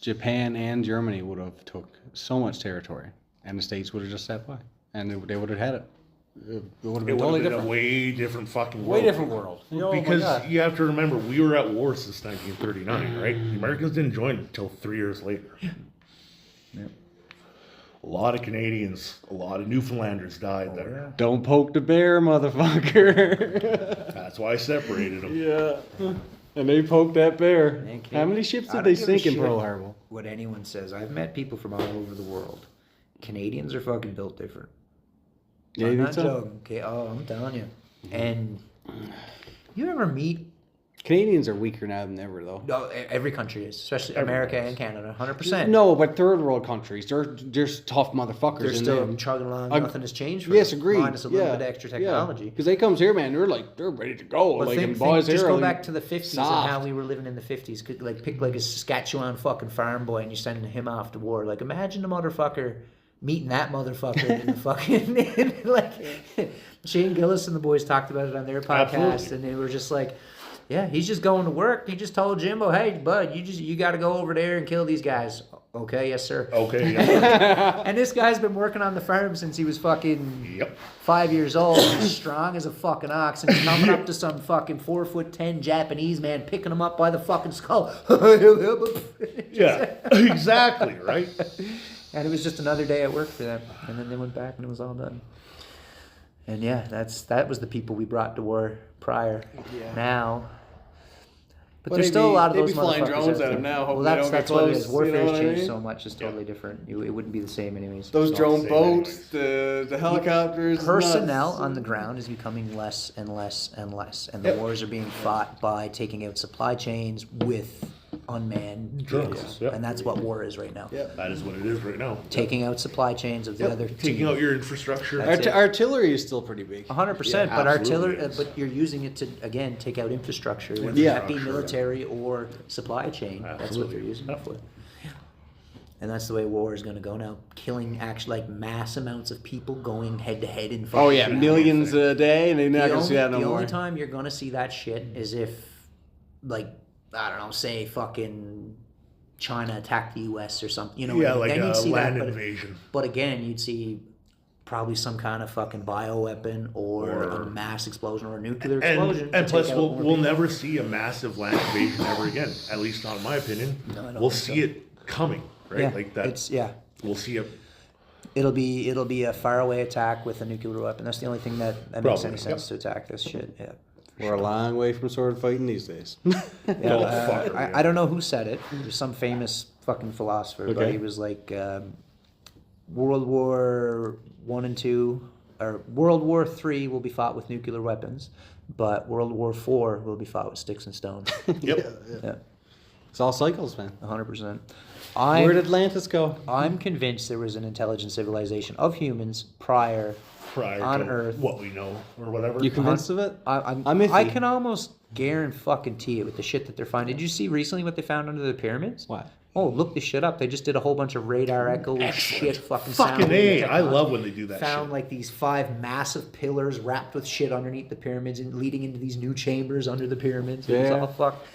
Japan and Germany would have took so much territory, and the States would have just sat by, and they would have had it. It would have It been would totally have been different. a way different fucking Way world. different world. Oh my Because God. you have to remember, we were at war since 1939, right? The Americans didn't join until 3 years later. A lot of Canadians, a lot of Newfoundlanders died there. Don't poke the bear, motherfucker. That's why I separated them. Yeah. And they poked that bear. Man, How many ships I did don't they give a sink in shit Pearl Harbor? What anyone says. I've met people from all over the world. Canadians are fucking built different. Yeah, I'm you not think so? joking. Okay, I'm telling you. And you ever meet? Canadians are weaker now than ever, though. No, every country is, especially America and Canada, 100%. No, but third world countries, they're tough motherfuckers. They're in still them. chugging along. Ag- Nothing has changed for Yes, them, agreed. minus a little bit of extra technology. Because they comes here, man, they're ready to go. But like, think, and boys just here go are, back like, to the 50s soft. and how we were living in the 50s. Could, like, pick like a Saskatchewan fucking farm boy and you're sending him off to war. Like, imagine the motherfucker meeting that motherfucker in the fucking like Shane Gillis and the boys talked about it on their podcast. Absolutely. And they were just like, Yeah, he's just going to work. He just told Jimbo, "Hey, bud, you got to go over there and kill these guys." Okay, yes, sir. Okay. Yeah. And this guy's been working on the farm since he was fucking Yep. 5 years old. He's strong as a fucking ox, and he's coming up to some fucking 4'10" Japanese man, picking him up by the fucking skull. Yeah. Exactly. Right. And it was just another day at work for them. And then they went back and it was all done. And yeah, that was the people we brought to war prior. Yeah. Now. But Well, there's still a lot of they'd those be flying motherfuckers drones out at there. them now, hoping Well, they don't get that's what it is. close, you know Warfare's what I changed mean? so much. It's totally different. It wouldn't be the same anyways. Those So- drone Same boats, the helicopters. Personnel nuts. on the ground is becoming less and less and less, and the Yep. wars are being fought by taking out supply chains with unmanned Drones, vehicles, yep. and that's what war is right now. Yeah. That is what it is right now. Taking out supply chains of the Yep. other Taking team. out your infrastructure. That's it. Artillery is still pretty big. 100%, Yeah, but absolutely artillery, is. but you're using it to again take out infrastructure, whether Yeah. that be military or supply chain. That's what Absolutely. they're using it for. And that's the way war is going to go now. Killing actually like mass amounts of people going head to head in. Oh yeah, fucking millions a day, and they're not the gonna only, see that no the more. only time you're gonna see that shit is if, like, I don't know, say fucking China attacked the U.S. or something. You know, Yeah, then like you'd a see land that. invasion. But again, you'd see probably some kind of fucking bioweapon or Or- a mass explosion or a nuclear explosion. And to plus, take out we'll, more we'll people. never see a massive land invasion ever again. At least not in my opinion. No, I don't We'll think see so. it coming, right? Yeah, Like that. It's yeah. We'll see it. It'll be a faraway attack with a nuclear weapon. That's the only thing that makes Probably, any sense to attack this shit. Yeah. We're a long way from sword fighting these days. Yeah, Oh, fuck, yeah. I don't know who said it. There's some famous fucking philosopher, but Okay. he was like, World War One and Two, or World War Three will be fought with nuclear weapons, but World War Four will be fought with sticks and stones. Yep. Yeah, It's all cycles, man. 100%. Where'd Atlantis go? I'm convinced there was an intelligent civilization of humans prior. Prior On to Earth. what we know or whatever. You convinced of it? I'm I'm iffy. I can almost guarantee it with the shit that they're finding. Did you see recently what they found under the pyramids? What? Oh, look this shit up. They just did a whole bunch of radar echo shit, fucking Fucking sound. A. I love when they do that Found shit. like these 5 massive pillars wrapped with shit underneath the pyramids and leading into these new chambers under the pyramids. It was Yeah. all fucked.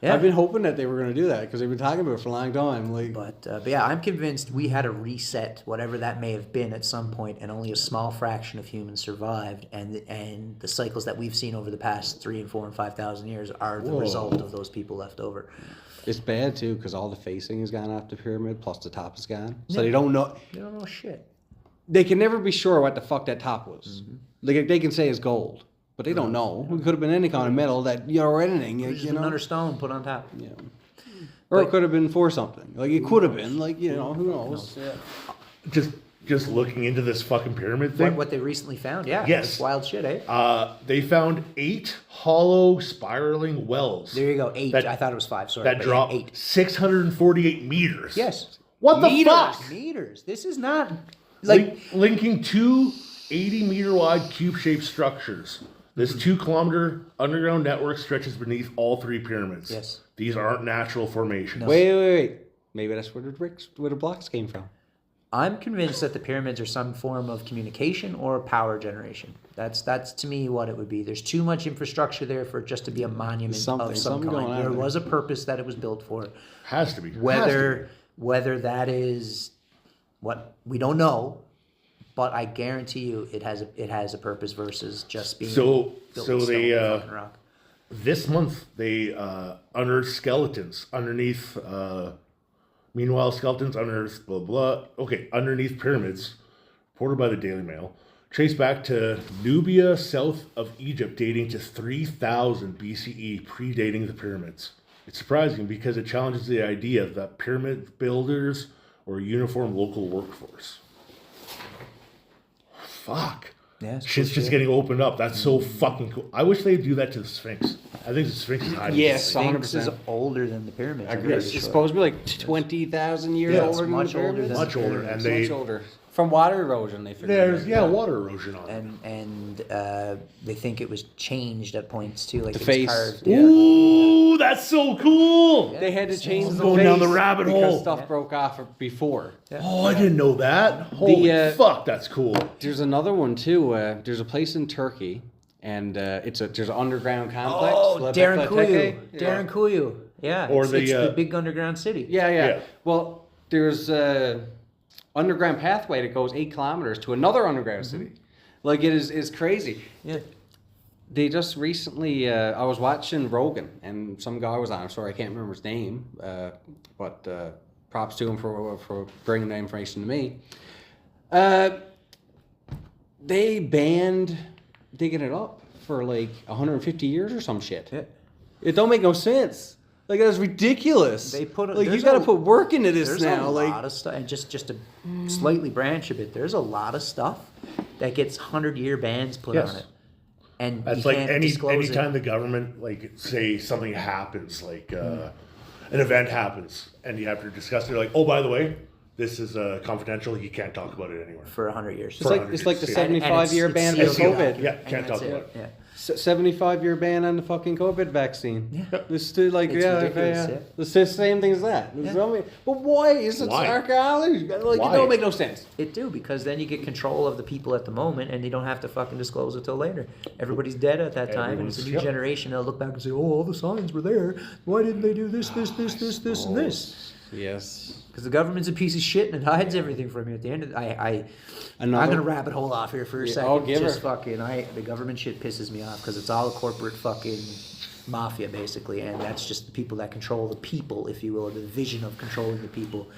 Yeah. I've been hoping that they were going to do that because they've been talking about it for a long time. Like, But yeah, I'm convinced we had a reset, whatever that may have been at some point, and only a small fraction of humans survived. And the cycles that we've seen over the past 3 and 4 and 5,000 years are the Whoa. result of those people left over. it's bad too because all the facing has gone off the pyramid, plus the top is gone. So they don't know. They don't know shit. They can never be sure what the fuck that top was. Like they can say it's gold, but they don't know. It could have been any kind of metal that or anything. Just You know. another stone put on top. Yeah. Or it could have been for something. Like it could have been. Like who knows? Yeah. Just looking into this fucking pyramid thing. What they recently found, yeah. Yes. It's wild shit, eh? They found 8 hollow spiraling wells There you go, 8. That- I thought it was 5, sorry. that but drop 8. 648 meters. Yes. What the meters, fuck? Meters. This is not like Linking 2 80-meter wide cube-shaped structures. This 2-kilometer underground network stretches beneath all 3 pyramids. Yes. These aren't natural formations. Wait. Maybe that's where the blocks came from. I'm convinced that the pyramids are some form of communication or power generation. That's to me what it would be. There's too much infrastructure there for it just to be a monument Something- of some something going kind. on There there. was a purpose that it was built for. Has to be. Has to Whether that is what we don't know, but I guarantee you it has a purpose versus just being built So in stone they or fucking rock. this month they unearthed skeletons underneath. Meanwhile, skeletons unearthed blah blah. Okay, underneath pyramids, reported by the Daily Mail, traced back to Nubia, south of Egypt, dating to 3000 BCE, predating the pyramids. It's surprising because it challenges the idea that pyramid builders were a uniform local workforce. Fuck. Yeah, it's Shit's cool just shit. getting opened up. That's so fucking cool. I wish they'd do that to the Sphinx. I think the Sphinx is hiding. Yes, this thing. Sphinx is 100%. older than the pyramids. I'm It's pretty sure. supposed to be like 20,000 years Yeah, older it's than much the older pyramids. than Much older, and It's they much older. From water erosion, they figured. there's it out. water erosion on it. and they think it was changed at points too, like The it face. was carved. Ooh, that's so cool. They had to change the Going down the face rabbit because hole. stuff broke off before. Oh, I didn't know that. Holy The, fuck, that's cool. There's another one too. There's a place in Turkey, and there's an underground complex. Oh, Darren Nantucket. Kuyu. Darren Kuyu. Yeah. Or It's the big underground city. Yeah. Yeah. Well, there's a underground pathway that goes 8 kilometers to another underground city. Like it's crazy. Yeah. They just recently, I was watching Rogan, and some guy was on. I'm sorry, I can't remember his name, but props to him for bringing the information to me. They banned digging it up for like 150 years or some shit. Yeah. It don't make no sense. Like that's ridiculous. They put like you there's got to a- put work into this There's now. a Like lot of stuff, and just to slightly branch a bit, there's a lot of stuff that gets 100-year bans put Yes. on it, and That's you like can't disclose anytime it. the government, like, say something happens, like an event happens, and you have to discuss it. You're like, oh, by the way, this is confidential. You can't talk about it anywhere. For 100 years. it's like the And- 75-year ban of sealed COVID. document, Yeah, and can't that's talk about it. Yeah. 75-year ban on the fucking COVID vaccine. Yeah. It's still like It's ridiculous, yeah. It's the same thing as that. Yeah. But why is it Why? archaeology? Like Why? it don't make no sense. It do, because then you get control of the people at the moment, and you don't have to fucking disclose it till later. Everybody's dead at that time, and it's a new Everyone's- yep. generation. They'll look back and say, "Oh, all the signs were there. Why didn't they do this, and this?" Yes. Because the government's a piece of shit and it hides everything from you. At the end of I'm gonna rabbit hole off here for a second. I'll give Just her. fucking the government shit pisses me off because it's all a corporate fucking mafia basically, and that's just the people that control the people, if you will, or the vision of controlling the people.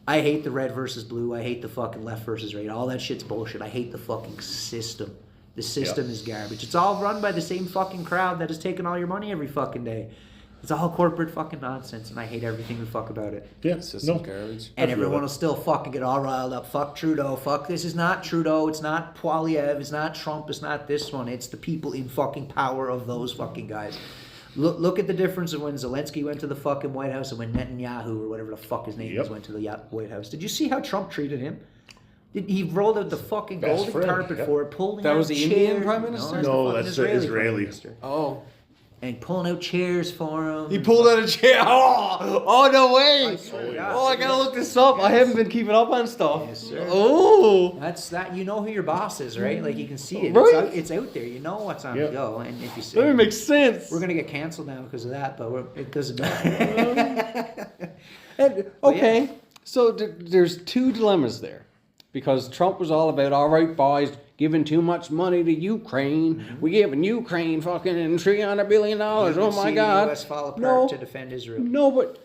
I hate the red versus blue. I hate the fucking left versus right. All that shit's bullshit. I hate the fucking system. The system is garbage. It's all run by the same fucking crowd that is taking all your money every fucking day. It's all corporate fucking nonsense, and I hate everything we fuck about it. Yeah, System no. garbage. And I feel everyone it. will still fucking get all riled up. Fuck Trudeau. Fuck this is not Trudeau. It's not Poilievre. It's not Trump. It's not this one. It's the people in fucking power of those fucking guys. Look at the difference of when Zelensky went to the fucking White House and when Netanyahu or whatever the fuck his name Yep. is went to the White House. Did you see how Trump treated him? He rolled out the fucking Best golden friend, carpet yep. for it, pulling That out was the chairs. Indian Prime Minister? No, the that's fucking the Israeli Prime Israeli. Minister. Oh. And pulling out chairs for him. He pulled out a chair. Oh no way! I swear to God. Oh, I gotta look this up. I haven't been keeping up on stuff. Yes, sir. Oh. That's that. You know who your boss is, right? Like you can see it. Right. It's out there. You know what's on Yeah. the go. And if you That say makes sense. we're gonna get canceled now because of that, but it doesn't And, okay, so there's two dilemmas there, because Trump was all about, all right, boys, giving too much money to Ukraine. We giving Ukraine fucking $300 billion. Oh my God! The US fall apart No. to defend Israel. No, but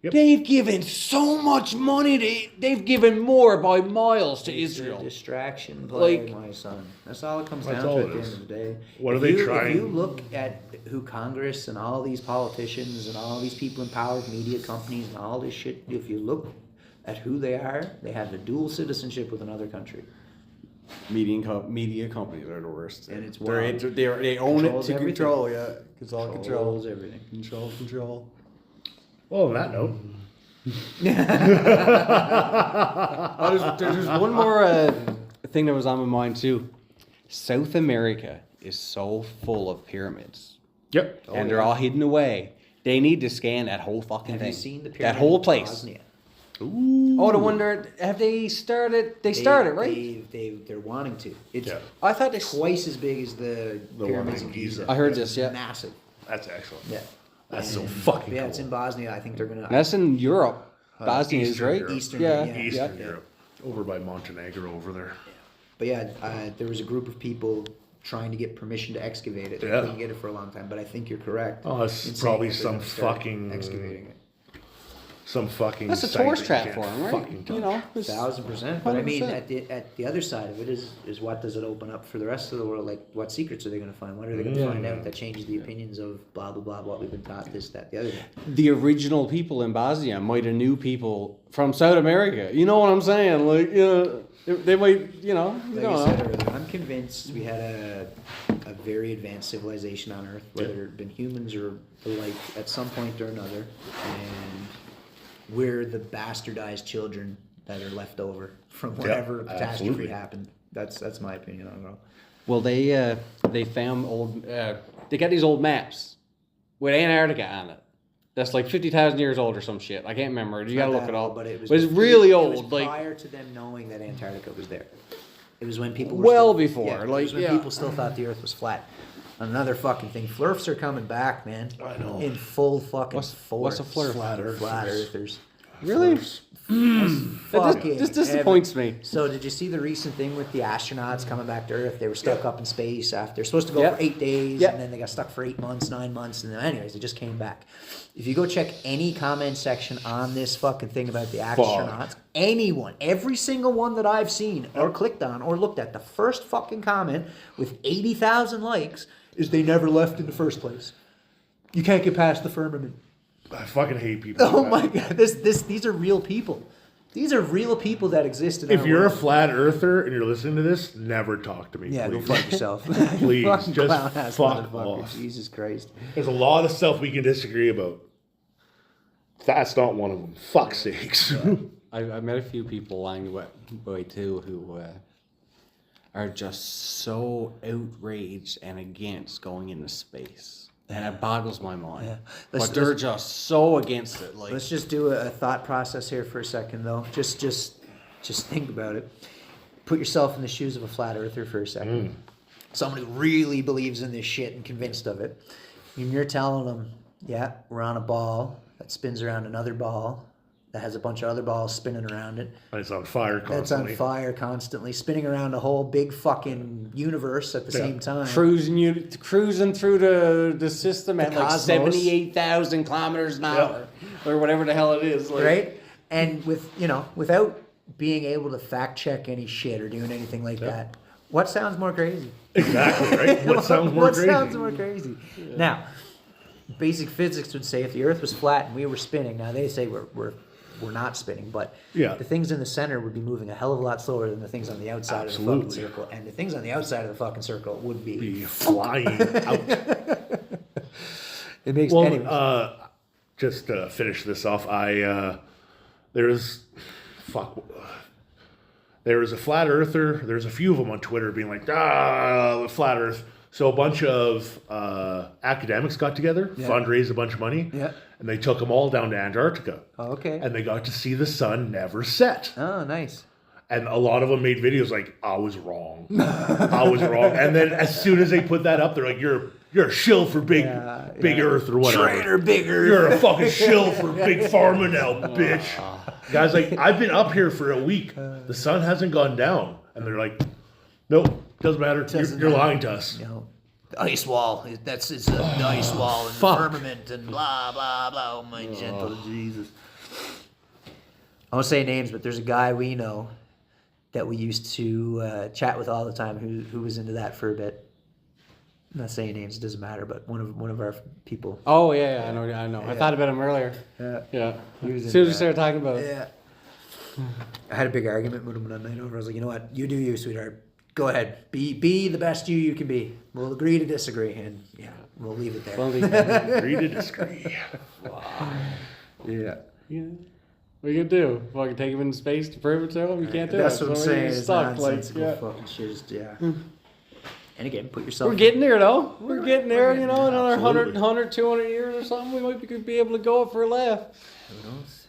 Yep. they've given so much money. They've given more by miles to It's a Israel. distraction play, Like- my son. That's all it comes That's down all to it at the is. end of the day. What If are they you- trying- If you look at who Congress and all these politicians and all these people in power, media companies and all this shit, if you look at who they are, they have a dual citizenship with another country. Media companies are the worst. And it's They're wild. they own it Controls to everything. control. Yeah, it's all control. Controls everything. Control. Well, on that note, Oh, there's one more thing that was on my mind too. South America is so full of pyramids, yep. and they're all hidden away. They need to scan that whole fucking Have thing. you seen the that pyramid whole in place? Bosnia? Oh, the one have they started? They started, right? They're wanting to. It's Yeah. I thought they. twice as big as the one pyramids in in Giza. Giza. I heard this. Yeah, Massive. That's excellent. Yeah. That's so And- fucking Yeah, cool. it's in Bosnia. I think they're gonna. that's in Europe. Bosnia is Eastern right. Europe. Eastern, Yeah. yeah. Eastern Yeah. Europe, over by Montenegro, over there. But yeah, there was a group of people trying to get permission to excavate it. They Yeah. couldn't get it for a long time, but I think you're correct. Oh, it's in saying probably that they're some gonna start fucking- excavating it. Some fucking. That's a site tourist that trap you for can't them, right? fucking touch. You know, it's- 1,000%. But I mean, 100%. at the other side of it is what does it open up for the rest of the world? Like, what secrets are they going to find? What are they going to find out that changes the opinions of blah blah blah? What we've been taught, this, that, the other thing. the original people in Bosnia might have knew people from South America. You know what I'm saying? Like, you know, they might, you know, you Like don't I know. said earlier, I'm convinced we had a very advanced civilization on Earth, whether it been humans or the like, at some point or another, and we're the bastardized children that are left over from whatever catastrophe absolutely. happened. That's my opinion on it all. Well, they found old. They got these old maps with Antarctica on it. That's like 50,000 years old or some shit. I can't remember. You gotta Not look that it old, up. but it was really it old. was Like prior to them knowing that Antarctica was there. It was when people were Well still, before, yeah, it like, was when yeah. people still thought the Earth was flat. Another fucking thing. Flurfs are coming back, man. I know. In full fucking force. what's a flurf? Flat Earthers. Really? Fucking This disappoints me. So did you see the recent thing with the astronauts coming back to Earth? They were stuck up in space after they're supposed to go Yeah. for 8 days, Yeah. and then they got stuck for 8 months, 9 months, and then anyways, they just came back. If you go check any comment section on this fucking thing about the astronauts, anyone, every single one that I've seen or clicked on or looked at, the first fucking comment with 80,000 likes is they never left in the first place. You can't get past the firmament. I fucking hate people. Oh like my god, these are real people. These are real people that exist in that. If our you're a world. flat earther and you're listening to this, never talk to me. Yeah, please. go fuck yourself. Please, Fucking just clown-ass fuck motherfucker. off. Jesus Christ. There's a lot of stuff we can disagree about. That's not one of them. Fuck sakes. I met a few people along the way too who are just so outraged and against going into space. And it boggles my mind. Yeah. But they're just so against it. Like, Let's just do a thought process here for a second, though. Just think about it. Put yourself in the shoes of a flat earther for a second. Someone who really believes in this shit and convinced of it. And you're telling them, yeah, we're on a ball that spins around another ball that has a bunch of other balls spinning around it. It's on fire That's constantly. on fire constantly, spinning around a whole big fucking universe at the same time. cruising through the system at like cosmos. 78,000 kilometers an hour or whatever the hell it is. Like, Right? And without being able to fact check any shit or doing anything like that, what sounds more crazy? Exactly, right? What sounds more crazy? What sounds more crazy? Now, basic physics would say if the Earth was flat and we were spinning, now they say we're not spinning, but Yeah. the things in the center would be moving a hell of a lot slower than the things on the outside of the fucking Absolutely. circle, and the things on the outside of the fucking circle would Be be. flying out. It makes Well, anyways. just to finish this off, there's a flat earther. There's a few of them on Twitter being like, flat Earth. So a bunch of academics got together, fundraised a bunch of money, and they took them all down to Antarctica. Oh, okay. And they got to see the sun never set. Oh, nice. And a lot of them made videos like, I was wrong. I was wrong. And then as soon as they put that up, they're like, you're a shill for big Earth or whatever. Traitor, big Earth. You're a fucking shill for big pharma now, bitch. Guys, like, I've been up here for a week. The sun hasn't gone down. And they're like, nope, doesn't matter. You're lying to us. You know, the ice wall. It's the ice wall and the firmament and blah blah blah. Oh my gentle Jesus. I won't say names, but there's a guy we know that we used to chat with all the time who was into that for a bit. I'm not saying names, it doesn't matter, but one of our people. Oh yeah, I know. I thought about him earlier. Yeah. He was As soon as into we started talking about it. Yeah. I had a big argument with him one night over. I was like, you know what? You do you, sweetheart. Go ahead. Be the best you can be. We'll agree to disagree, and yeah, we'll leave it there. Well, Agree to disagree. Yeah. what are you gonna do? Fucking take him into space to prove it to him? You can't do That's it. what I'm So saying. he's It's stuck. Like, nonsensical yeah. fucking shit. Yeah. And again, put yourself. We're getting there though. We're getting there. getting You know, there, another absolutely. 100, 200 years or something, we might be able to go up for a laugh. Who knows?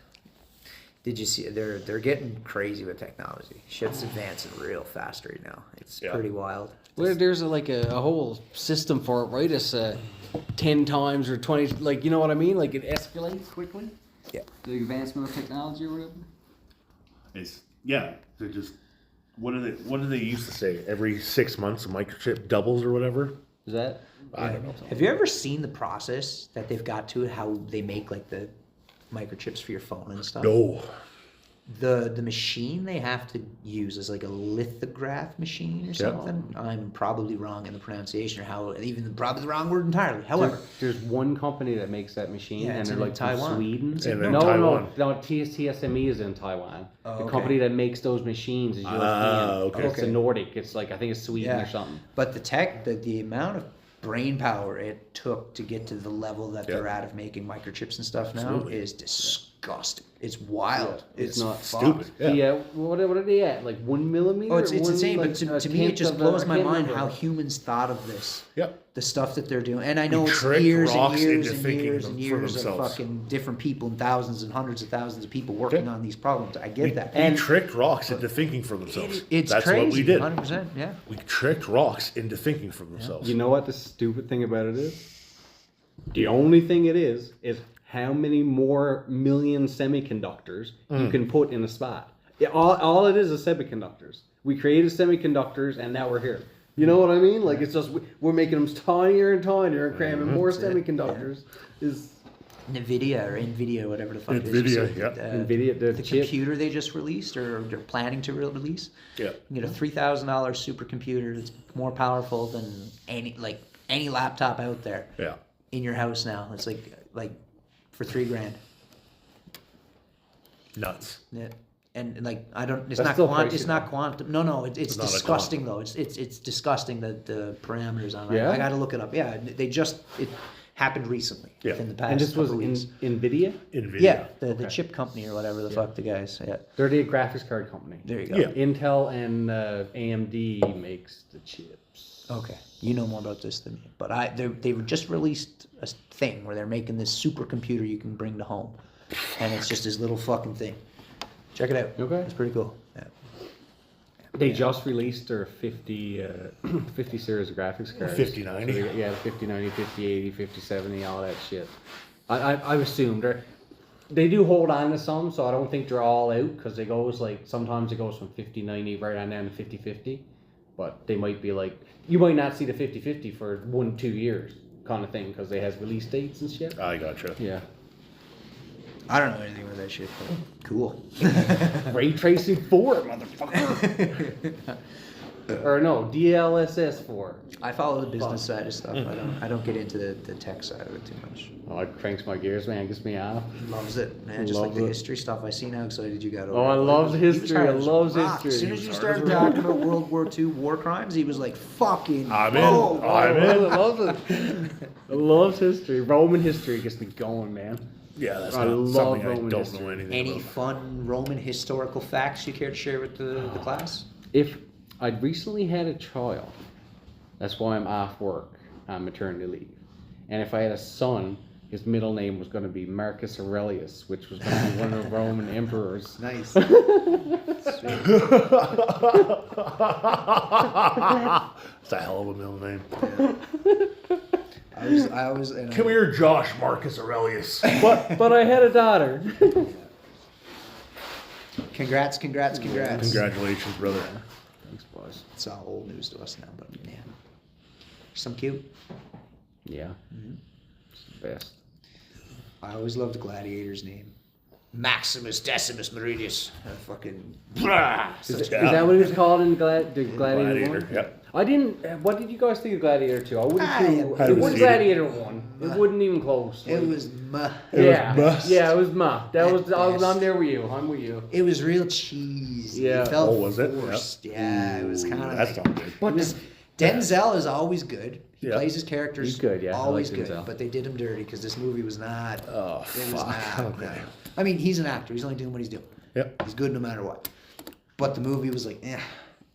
Did you see? They're getting crazy with technology. Shit's advancing real fast right now. It's pretty wild. There's a whole system for it, right? It's 10 times or 20, like, you know what I mean? Like it escalates quickly. Yeah. The advancement of technology or whatever. They're just, what do they used to say? Every 6 months a microchip doubles or whatever? Is that? I don't know. Have you ever seen the process that they've got to it? How they make like the microchips for your phone and stuff? No. The machine they have to use is like a lithograph machine or something. I'm probably wrong in the pronunciation or how even probably the wrong word entirely. However, There's one company that makes that machine, Yeah, and it's they're in like from Taiwan. Sweden. It's in no, Taiwan. no, TSME is in Taiwan. Oh, the okay. company that makes those machines is European. Okay. It's a Nordic. It's like I think it's Sweden yeah, or something. but the amount of brain power it took to get to the level that they're at of making microchips and stuff now Absolutely. is disgusting. disgusting. It's wild. Yeah, it's not Stupid. fucked. Yeah. What are they at? Like 1 millimeter? Oh, it's One, insane. like, But to a me, it tenth just of a- blows I my can't mind remember. how humans thought of this. Yep. The stuff that they're doing, and I know We it's tricked years and rocks years into and thinking years them and for years of themselves. fucking different people and thousands and hundreds of thousands of people working Yeah. on these problems. I get that. We tricked rocks into thinking for themselves. It's That's crazy. what we did. 100%. Yeah. We tricked rocks into thinking for themselves. You know what the stupid thing about it is? The only thing it is how many more million semiconductors you can put in a spot. All it is semiconductors. We created semiconductors and now we're here. You know what I mean? Like it's just we're making them tinier and tinier and cramming more That's it. semiconducters. Is NVIDIA, whatever the fuck it is. NVIDIA, you said, yeah. NVIDIA, the chip. computer they just released or they're planning to release. Yeah. You get a $3,000 supercomputer that's more powerful than any laptop out there Yeah. in your house now. It's like for $3,000. Nuts. Yeah. And like I don't, it's That's not still quantum. pricey, It's not quantum. No, it's It's not a disgusting though. It's disgusting the parameters on it. Yeah? I got to look it up. Yeah, it happened recently. Yeah. Within the past. And this was couple in weeks. NVIDIA? NVIDIA. Yeah, the chip company or whatever the fuck the guys. Yeah, They're the graphics card company. there you go. Yeah. Intel and AMD makes the chips. Okay, you know more about this than me, but they just released a thing where they're making this supercomputer you can bring to home, and it's just this little fucking thing. Check it out. Okay. It's pretty cool. Yeah. They just released their 50 series of graphics cards. 5090. So yeah, 5090, 5080, 5070, all that shit. I assume they do hold on to some, so I don't think they're all out because it goes like sometimes it goes from 5090 right on down to 5050. But they might be like you might not see the 5050 for 1-2 years kind of thing because they has release dates and shit. I gotcha. Yeah. I don't know anything about that shit, but cool. Ray tracing 4, motherfucker. Or no, DLSS 4. I follow the business side of stuff. I don't get into the tech side of it too much. Oh, it cranks my gears, man. Gets me off. Loves it, man. Just like Loves the it. history stuff. I see how excited you got over. Oh, I it. love He was history. hard I as love rock. history. As soon He as was you hard started as talking about World War II war crimes, he was like, "Fucking, I'm in. whoa, I'm I in. love it. I love history. Roman history gets me going, man. Yeah, that's I not love something I Roman don't history. know anything Any about. fun Roman historical facts you care to share with the class? If I'd recently had a child, that's why I'm off work on maternity leave. And if I had a son, his middle name was going to be Marcus Aurelius, which was going to be one of the Roman emperors. Nice. It's a hell of a middle name. I always. And Come here, Josh Marcus Aurelius. But I had a daughter. Congrats. Congratulations, brother. Thanks, boys. It's all old news to us now, but yeah. Some cute. Yeah. It's the best. I always loved Gladiator's name. Maximus Decimus Meridius. Fucking. Is that what he was called in the Gladiator Gladiator, 1? yeah. I didn't. What did you guys think of Gladiator 2? I wouldn't. I think, had it no was idea. Gladiator 1. It wasn't even close. It Like, was. Yeah. bust. Yeah, it was That At was. I'm best. there with you. I'm with you. It was real cheesy. Yeah. It felt Oh, was it? forced. Yeah, it was kind of. That's not good. It was, Denzel is always good. He Yeah. plays his characters. He's good, yeah, I Always like good. Denzel. But they did him dirty because this movie was not. Oh, It was fuck. not. Okay. No. I mean, he's an actor. He's only doing what he's doing. Yep. He's good no matter what. But the movie was like, eh.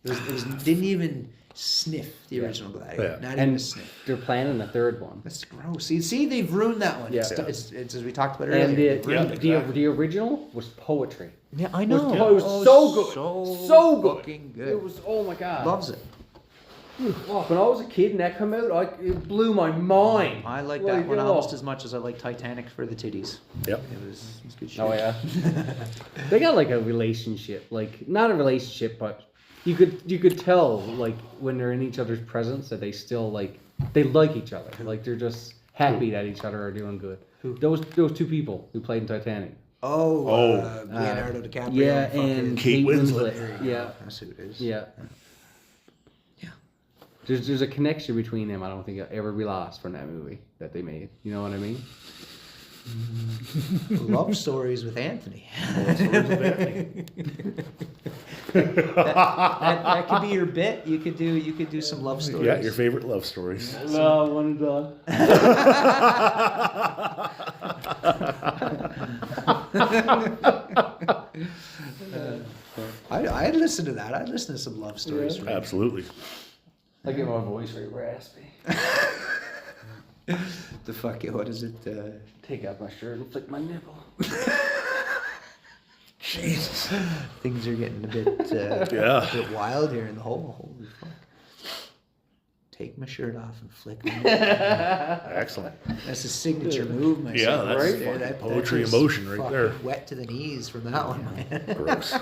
It was didn't even sniff the original Gladiator. Yeah. Not even a And sniff. they're planning a third one. That's gross. See, they've ruined that one. Yeah. It's as we talked about earlier. And they've ruined it. the original was poetry. Yeah, I know. It was so good. So good. Fucking good. It was. Oh my god. Loves it. Oh, when I was a kid and that came out, it blew my mind. I like that one oh. almost as much as I like Titanic for the titties. Yep. It was good shit. Oh yeah. They got like a relationship, like not a relationship, but you could tell like when they're in each other's presence that they still like each other. Like they're just happy that each other are doing good. Those two people who played in Titanic. Leonardo DiCaprio. Yeah, fucking- and Kate Kate Winslet. Winslet. Yeah, That's who it is. yeah. Yeah. There's a connection between them. I don't think it'll ever be lost from that movie that they made. You know what I mean? Love stories with Anthony. that could be your bit. You could do some love stories. Yeah, your favorite love stories. No, one and done. I'd listen to that. I'd listen to some love stories. From Absolutely. I get my voice very raspy. the fuck, what is it? Take off my shirt and flick my nipple. Jesus. Things are getting a bit, Yeah. a bit wild here in the hole. Holy fuck. Take my shirt off and flick my Excellent. That's a signature move, my Yeah, son. that's Right fucking there. poetry is in motion right fucking there. Wet to the knees from that one, man. Gross.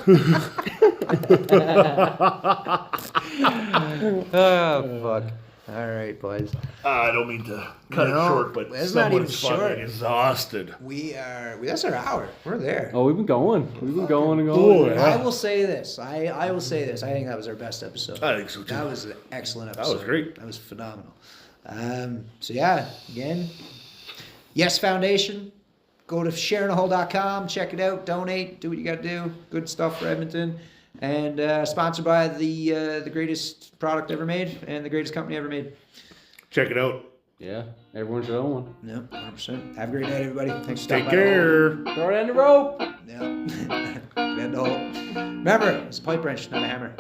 Oh, fuck. All right, boys. I don't mean to cut No, it short, but it's not even someone's short. fucking exhausted. That's our hour. We're there. Oh, we've been going. We've been going and Oh, going. yeah. I will say this. I will say this. I think that was our best episode. I think so too. That was an excellent That episode. was great. That was phenomenal. So yeah, again, Yes Foundation. Go to shareinaHole.com, check it out, donate, do what you got to do. Good stuff for Edmonton, and sponsored by the greatest product ever made and the greatest company ever made. Check it out. Yeah, everyone should own one. No, 100%. Have a great night, everybody. Thanks for Take stopping by the hole. care. Throw it in the rope. Yeah. Bend the hole. Remember, it's a pipe wrench, not a hammer.